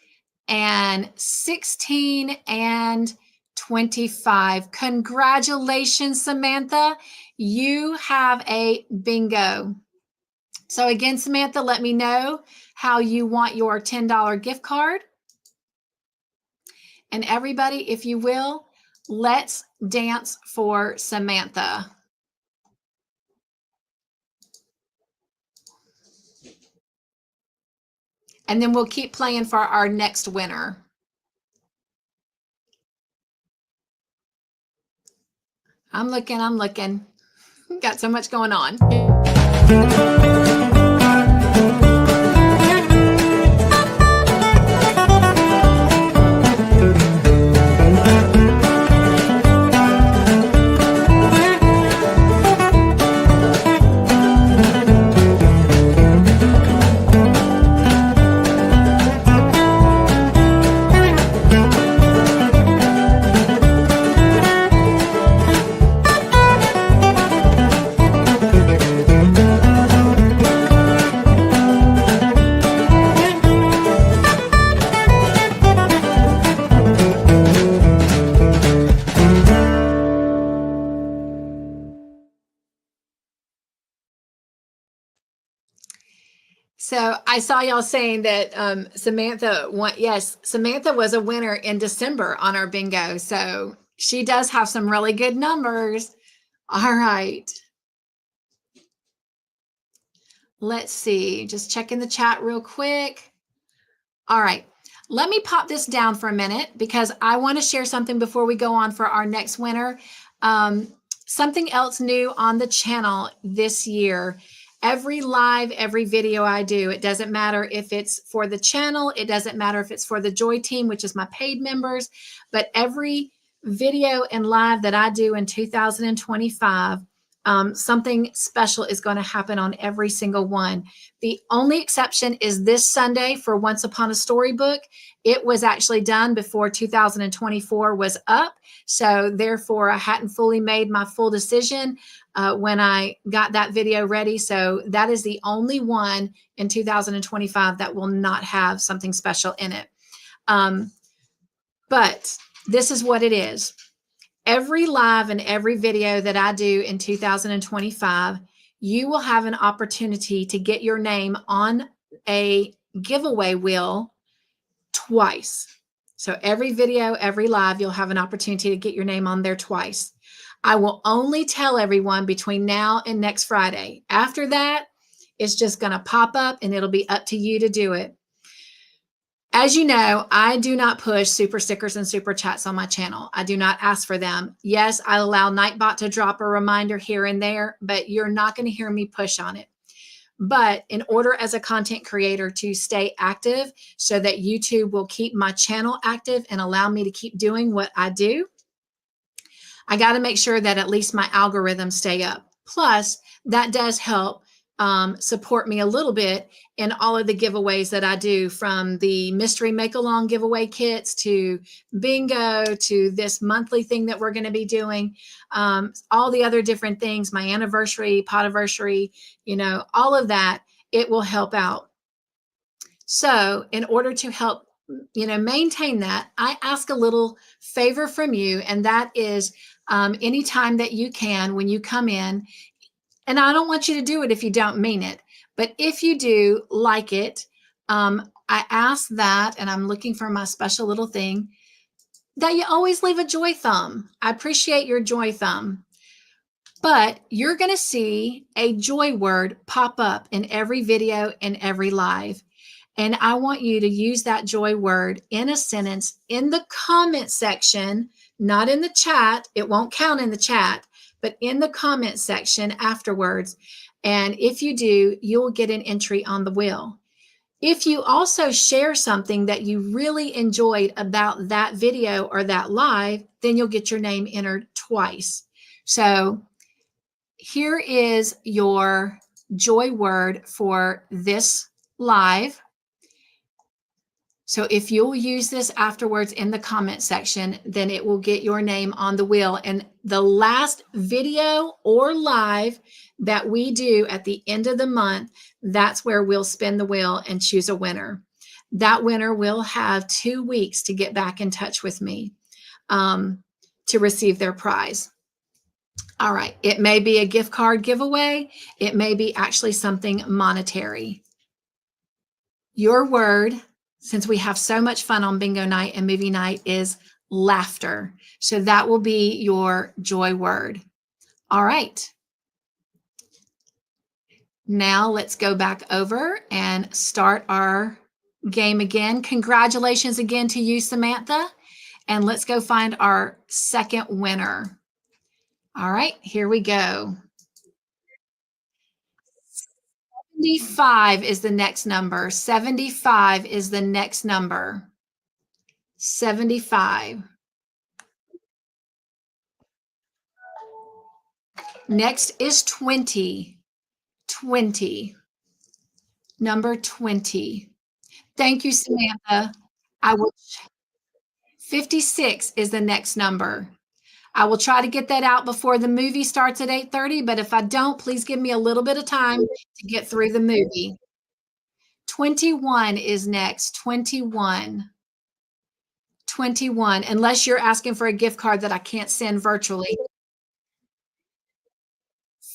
and 16, and 25. Congratulations, Samantha. You have a bingo. So again, Samantha, let me know how you want your $10 gift card. And everybody, if you will, let's dance for Samantha. And then we'll keep playing for our next winner. I'm looking. Got so much going on. So I saw y'all saying that Samantha won. Yes, Samantha was a winner in December on our bingo. So she does have some really good numbers. All right. Let's see. Just checking the chat real quick. All right. Let me pop this down for a minute because I want to share something before we go on for our next winner. Something else new on the channel this year. Every live, every video I do, it doesn't matter if it's for the channel, it doesn't matter if it's for the Joy team, which is my paid members, but every video and live that I do in 2025, something special is going to happen on every single one. The only exception is this Sunday for Once Upon a Storybook. It was actually done before 2024 was up. So therefore, I hadn't fully made my full decision when I got that video ready. So that is the only one in 2025 that will not have something special in it. But this is what it is. Every live and every video that I do in 2025, you will have an opportunity to get your name on a giveaway wheel twice. So every video, every live, you'll have an opportunity to get your name on there twice. I will only tell everyone between now and next Friday. After that, it's just going to pop up and it'll be up to you to do it. As you know, I do not push super stickers and super chats on my channel. I do not ask for them. Yes, I allow Nightbot to drop a reminder here and there, but you're not going to hear me push on it. But in order as a content creator to stay active so that YouTube will keep my channel active and allow me to keep doing what I do, I got to make sure that at least my algorithms stay up. Plus, that does help support me a little bit in all of the giveaways that I do, from the mystery make-along giveaway kits to bingo to this monthly thing that we're going to be doing, all the other different things, my anniversary, potiversary, you know, all of that, it will help out. So in order to help, you know, maintain that, I ask a little favor from you, and that is anytime that you can, when you come in, and I don't want you to do it if you don't mean it, but if you do like it, I ask that, and I'm looking for my special little thing, that you always leave a joy thumb. I appreciate your joy thumb. But you're going to see a joy word pop up in every video and every live. And I want you to use that joy word in a sentence in the comment section, not in the chat. It won't count in the chat, but in the comment section afterwards. And if you do, you'll get an entry on the wheel. If you also share something that you really enjoyed about that video or that live, then you'll get your name entered twice. So here is your joy word for this live. So if you'll use this afterwards in the comment section, then it will get your name on the wheel. And the last video or live that we do at the end of the month, that's where we'll spin the wheel and choose a winner. That winner will have 2 weeks to get back in touch with me to receive their prize. All right. It may be a gift card giveaway. It may be actually something monetary. Your word, since we have so much fun on bingo night and movie night, is laughter. So that will be your joy word. All right. Now let's go back over and start our game again. Congratulations again to you, Samantha. And let's go find our second winner. All right, here we go. 75 is the next number. 75 is the next number. 75. Next is 20. 20. Number 20. Thank you, Samantha. 56 is the next number. I will try to get that out before the movie starts at 8:30, but if I don't, please give me a little bit of time to get through the movie. 21 is next. 21. 21, unless you're asking for a gift card that I can't send virtually.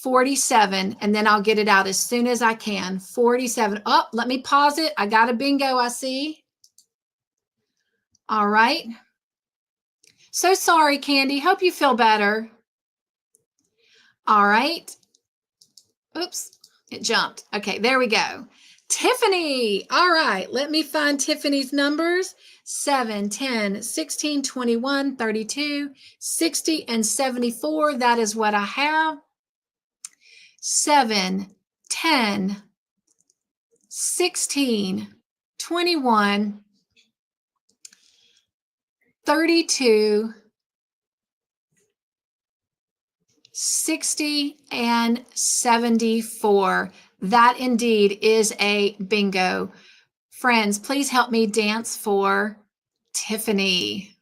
47, and then I'll get it out as soon as I can. 47. Oh, let me pause it. I got a bingo, I see. All right. So sorry, Candy. Hope you feel better. All right. Oops, it jumped. Okay, there we go. Tiffany. All right, let me find Tiffany's numbers. 7, 10, 16, 21, 32, 60, and 74. That is what I have. 7, 10, 16, 21, 32, 60, and 74. That indeed is a bingo. Friends, please help me dance for Tiffany.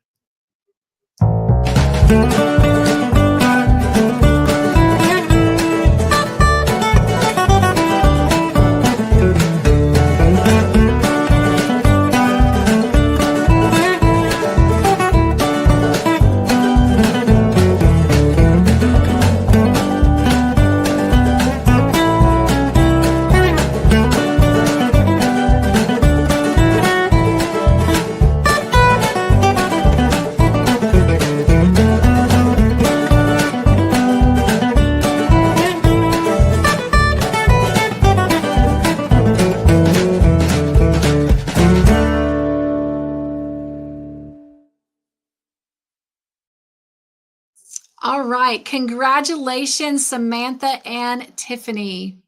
All right. Congratulations, Samantha and Tiffany.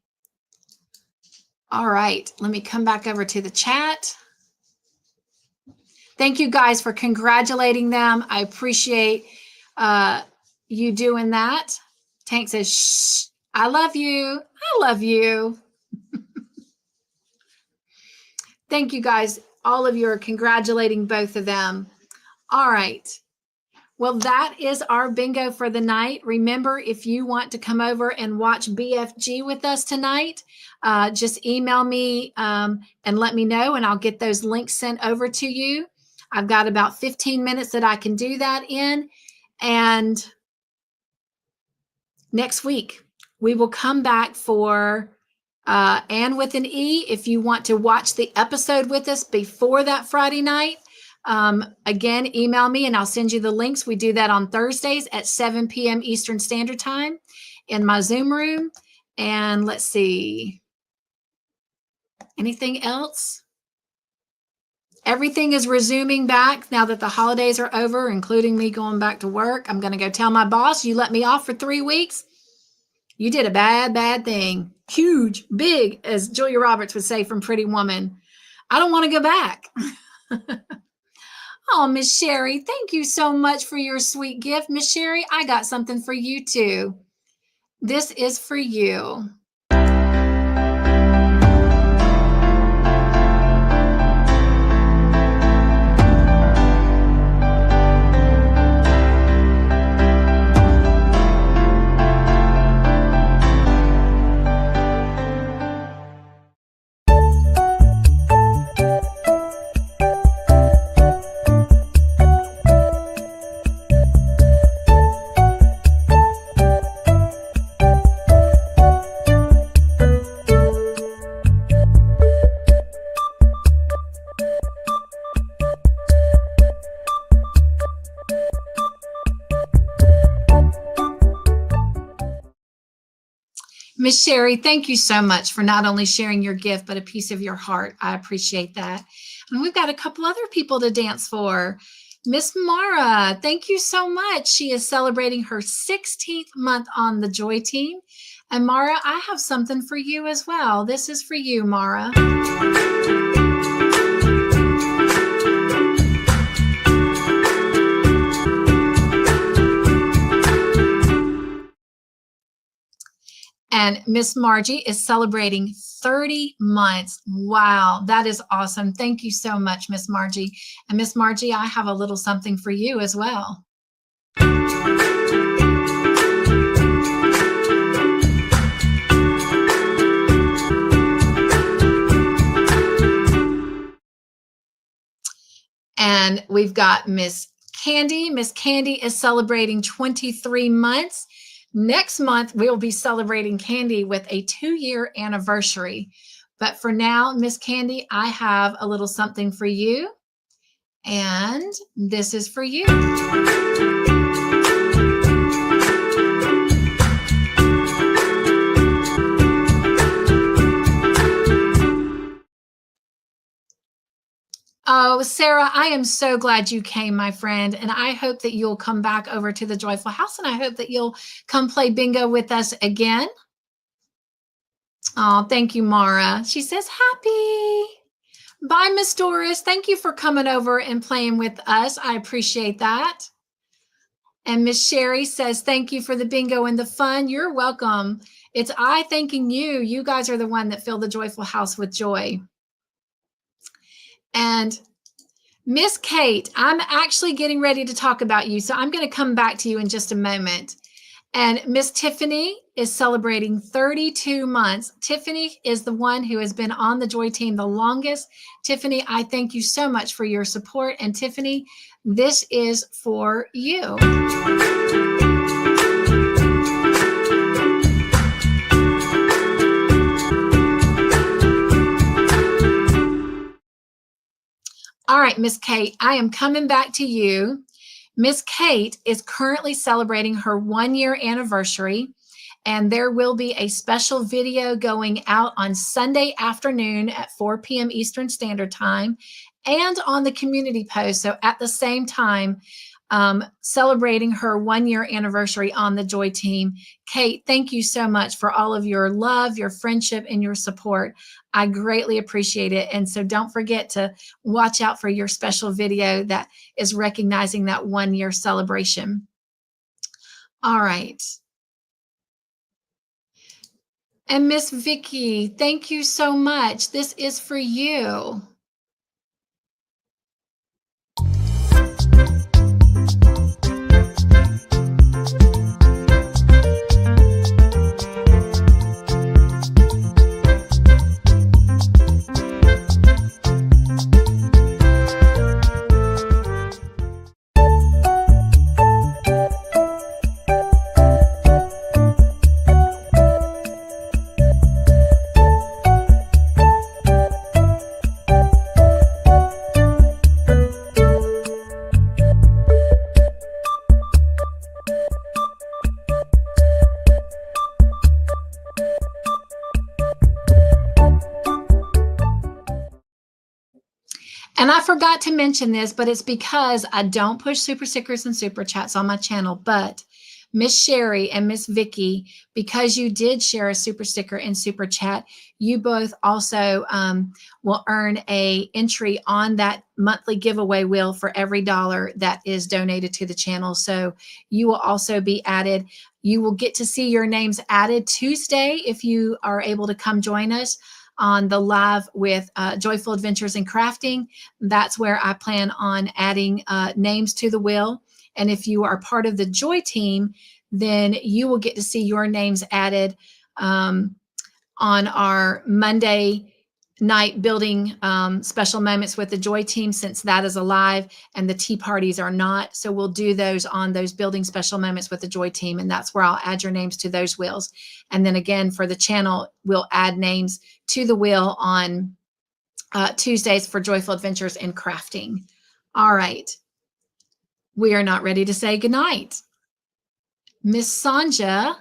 All right. Let me come back over to the chat. Thank you guys for congratulating them. I appreciate you doing that. Tank says, shh, I love you. I love you. Thank you guys. All of you are congratulating both of them. All right. Well, that is our bingo for the night. Remember, if you want to come over and watch BFG with us tonight, just email me and let me know, and I'll get those links sent over to you. I've got about 15 minutes that I can do that in. And next week, we will come back for Ann with an E. If you want to watch the episode with us before that Friday night, again, email me and I'll send you the links. We do that on Thursdays at 7 p.m. Eastern Standard Time in my Zoom room. And let's see. Anything else? Everything is resuming back now that the holidays are over, including me going back to work. I'm going to go tell my boss, you let me off for 3 weeks. You did a bad, bad thing. Huge, big, as Julia Roberts would say from Pretty Woman. I don't want to go back. Oh, Miss Sherry, thank you so much for your sweet gift. Miss Sherry, I got something for you too. This is for you. Miss Sherry, thank you so much for not only sharing your gift, but a piece of your heart. I appreciate that. And we've got a couple other people to dance for. Miss Mara, thank you so much. She is celebrating her 16th month on the Joy team. And Mara, I have something for you as well. This is for you, Mara. And Miss Margie is celebrating 30 months. Wow, that is awesome. Thank you so much, Miss Margie. And Miss Margie, I have a little something for you as well. And we've got Miss Candy. Miss Candy is celebrating 23 months. Next month, we will be celebrating Candy with a 2-year anniversary. But for now, Miss Candy, I have a little something for you. And this is for you. Oh, Sarah, I am so glad you came, my friend. And I hope that you'll come back over to the Joyful House. And I hope that you'll come play bingo with us again. Oh, thank you, Mara. She says, happy. Bye, Miss Doris. Thank you for coming over and playing with us. I appreciate that. And Miss Sherry says, thank you for the bingo and the fun. You're welcome. It's I thanking you. You guys are the one that fill the Joyful House with joy. And Miss Kate, I'm actually getting ready to talk about you. So I'm going to come back to you in just a moment. And Miss Tiffany is celebrating 32 months. Tiffany is the one who has been on the Joy team the longest. Tiffany, I thank you so much for your support. And Tiffany, this is for you. All right, Miss Kate, I am coming back to you. Miss Kate is currently celebrating her 1-year anniversary, and there will be a special video going out on Sunday afternoon at 4 p.m. Eastern Standard Time and on the community post. So at the same time, celebrating her 1-year anniversary on the Joy team. Kate, thank you so much for all of your love, your friendship, and your support. I greatly appreciate it. And so don't forget to watch out for your special video that is recognizing that 1-year celebration. All right. And Miss Vicky, thank you so much. This is for you. And I forgot to mention this, but it's because I don't push super stickers and super chats on my channel. But Miss Sherry and Miss Vicky, because you did share a super sticker and super chat, you both also will earn a entry on that monthly giveaway wheel for every $1 that is donated to the channel. So you will also be added. You will get to see your names added Tuesday if you are able to come join us on the live with Joyful Adventures in Crafting. That's where I plan on adding names to the wheel. And if you are part of the Joy team, then you will get to see your names added on our Monday night building special moments with the Joy team, since that is alive and the tea parties are not. So we'll do those on those building special moments with the Joy team. And that's where I'll add your names to those wheels. And then again, for the channel, we'll add names to the wheel on Tuesdays for Joyful Adventures in Crafting. All right. We are not ready to say goodnight. Miss Sanja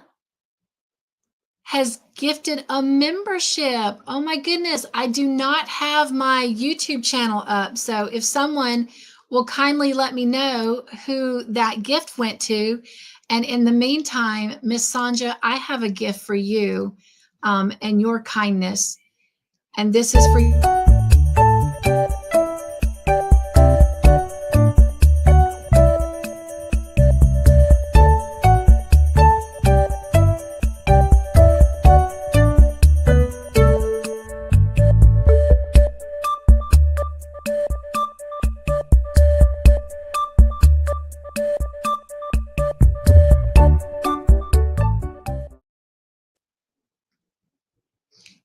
has gifted a membership. Oh my goodness, I do not have my YouTube channel up. So if someone will kindly let me know who that gift went to. And in the meantime, Miss Sanja, I have a gift for you and your kindness. And this is for you.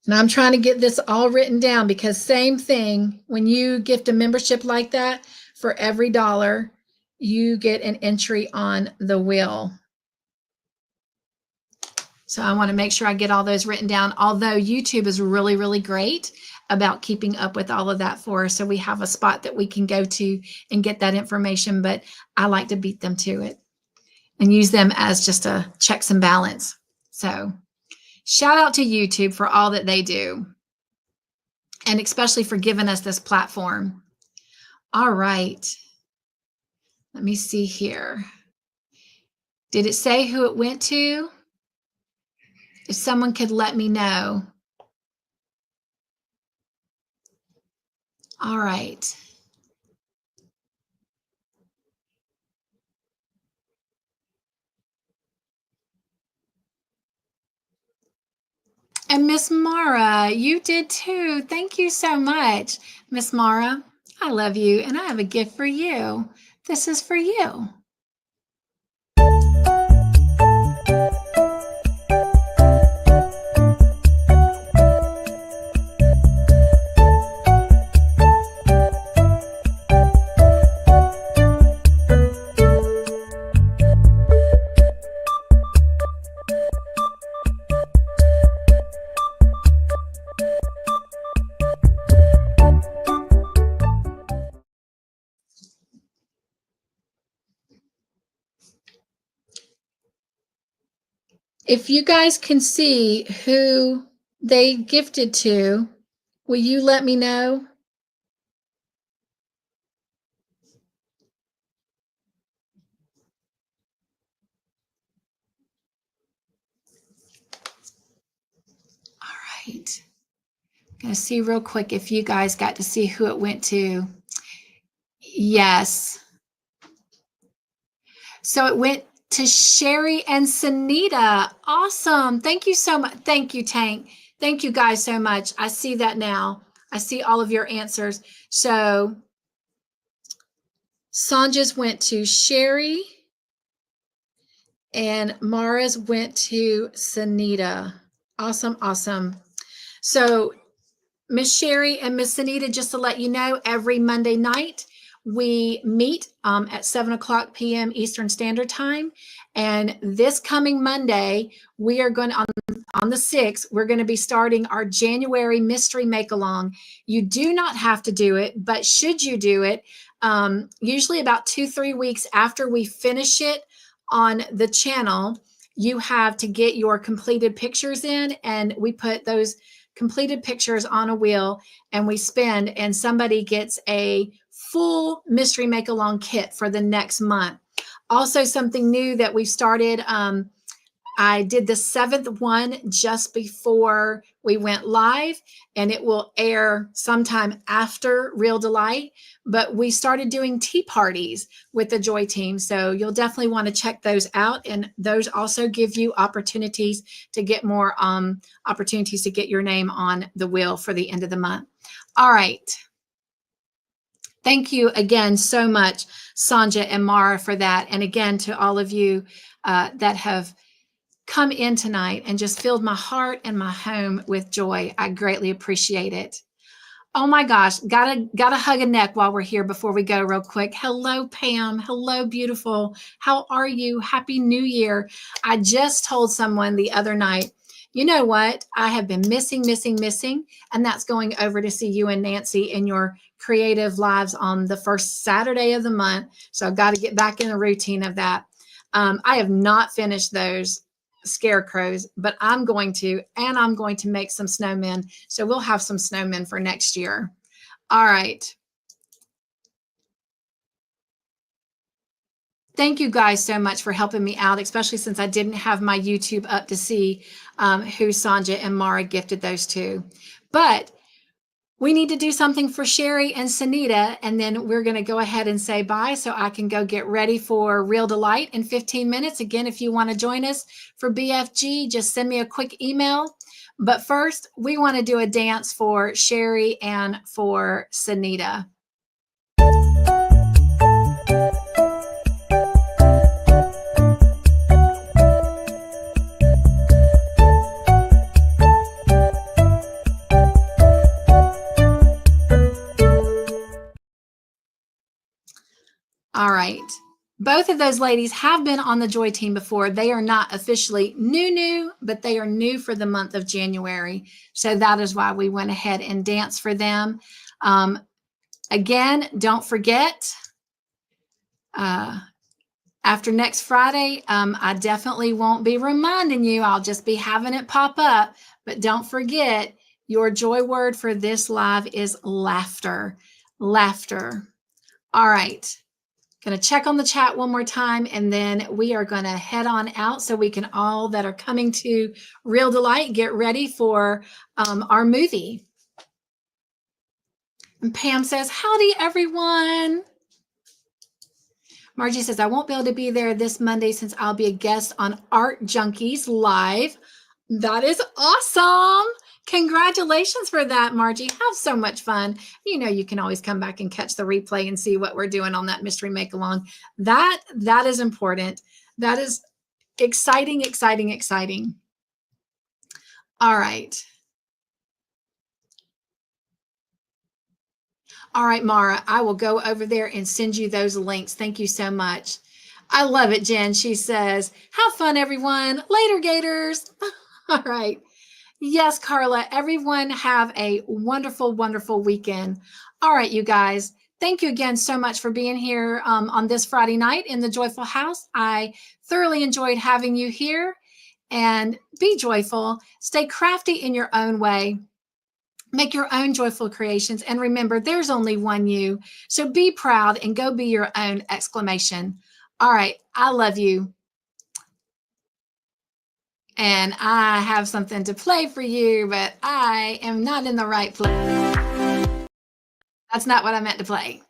And I'm trying to get this all written down, because same thing, when you gift a membership like that, for every $, you get an entry on the wheel. So I want to make sure I get all those written down, although YouTube is really, really great about keeping up with all of that for us. So we have a spot that we can go to and get that information, but I like to beat them to it and use them as just a checks and balance. So shout out to YouTube for all that they do, and especially for giving us this platform. All right. Let me see here. Did it say who it went to? If someone could let me know. All right. And Miss Mara, you did too. Thank you so much, Miss Mara. I love you, and I have a gift for you. This is for you. If you guys can see who they gifted to, will you let me know? All right. I'm going to see real quick if you guys got to see who it went to. Yes. So it went to Sherry and Sanita. Awesome. Thank you so much. Thank you, Tank. Thank you guys so much. I see that now. I see all of your answers. So Sanja's went to Sherry and Mara's went to Sanita. Awesome, awesome. So Miss Sherry and Miss Sanita, just to let you know, every Monday night, we meet at 7:00 p.m. Eastern Standard Time. And this coming Monday, we are going to, on the 6th, we're going to be starting our January Mystery Make-Along. You do not have to do it, but should you do it, usually about 2-3 weeks after we finish it on the channel, you have to get your completed pictures in, and we put those completed pictures on a wheel and we spin, and somebody gets a full mystery make along kit for the next month. Also, something new that we've started, I did the 7th one just before we went live, and it will air sometime after Real Delight, but we started doing tea parties with the Joy team. So you'll definitely want to check those out. And those also give you opportunities to get more opportunities to get your name on the wheel for the end of the month. All right. Thank you again so much, Sanja and Mara, for that. And again, to all of you that have come in tonight and just filled my heart and my home with joy. I greatly appreciate it. Oh my gosh, gotta hug a neck while we're here before we go real quick. Hello, Pam. Hello, beautiful. How are you? Happy New Year. I just told someone the other night, you know what? I have been missing, and that's going over to see you and Nancy in your creative lives on the first Saturday of the month. So I've got to get back in the routine of that. I have not finished those scarecrows, but I'm going to make some snowmen. So we'll have some snowmen for next year. All right. Thank you guys so much for helping me out, especially since I didn't have my YouTube up to see who Sanja and Mara gifted those to. But we need to do something for Sherry and Sanita, and then we're going to go ahead and say bye so I can go get ready for Real Delight in 15 minutes. Again, if you want to join us for BFG, just send me a quick email. But first, we want to do a dance for Sherry and for Sanita. All right. Both of those ladies have been on the Joy team before. They are not officially new, but they are new for the month of January. So that is why we went ahead and danced for them. Again, don't forget, after next Friday, I definitely won't be reminding you. I'll just be having it pop up. But don't forget, your joy word for this live is laughter. Laughter. All right. Going to check on the chat one more time, and then we are going to head on out so we can all that are coming to Real Delight get ready for our movie. And Pam says, howdy, everyone. Margie says, I won't be able to be there this Monday since I'll be a guest on Art Junkies Live. That is awesome. Congratulations for that, Margie. Have so much fun. You know, you can always come back and catch the replay and see what we're doing on that mystery make along. That is important. That is exciting, exciting, exciting. All right. All right, Mara, I will go over there and send you those links. Thank you so much. I love it, Jen. She says, have fun, everyone. Later, Gators. All right. Yes, Carla, everyone have a wonderful, wonderful weekend. All right, you guys, thank you again so much for being here on this Friday night in the Joyful House. I thoroughly enjoyed having you here, and be joyful. Stay crafty in your own way. Make your own joyful creations. And remember, there's only one you. So be proud and go be your own exclamation. All right, I love you. And I have something to play for you, but I am not in the right place. That's not what I meant to play.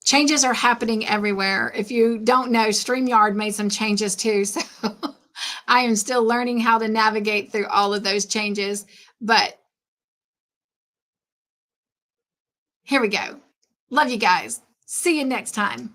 Changes are happening everywhere. If you don't know, StreamYard made some changes too. So I am still learning how to navigate through all of those changes. But here we go. Love you guys. See you next time.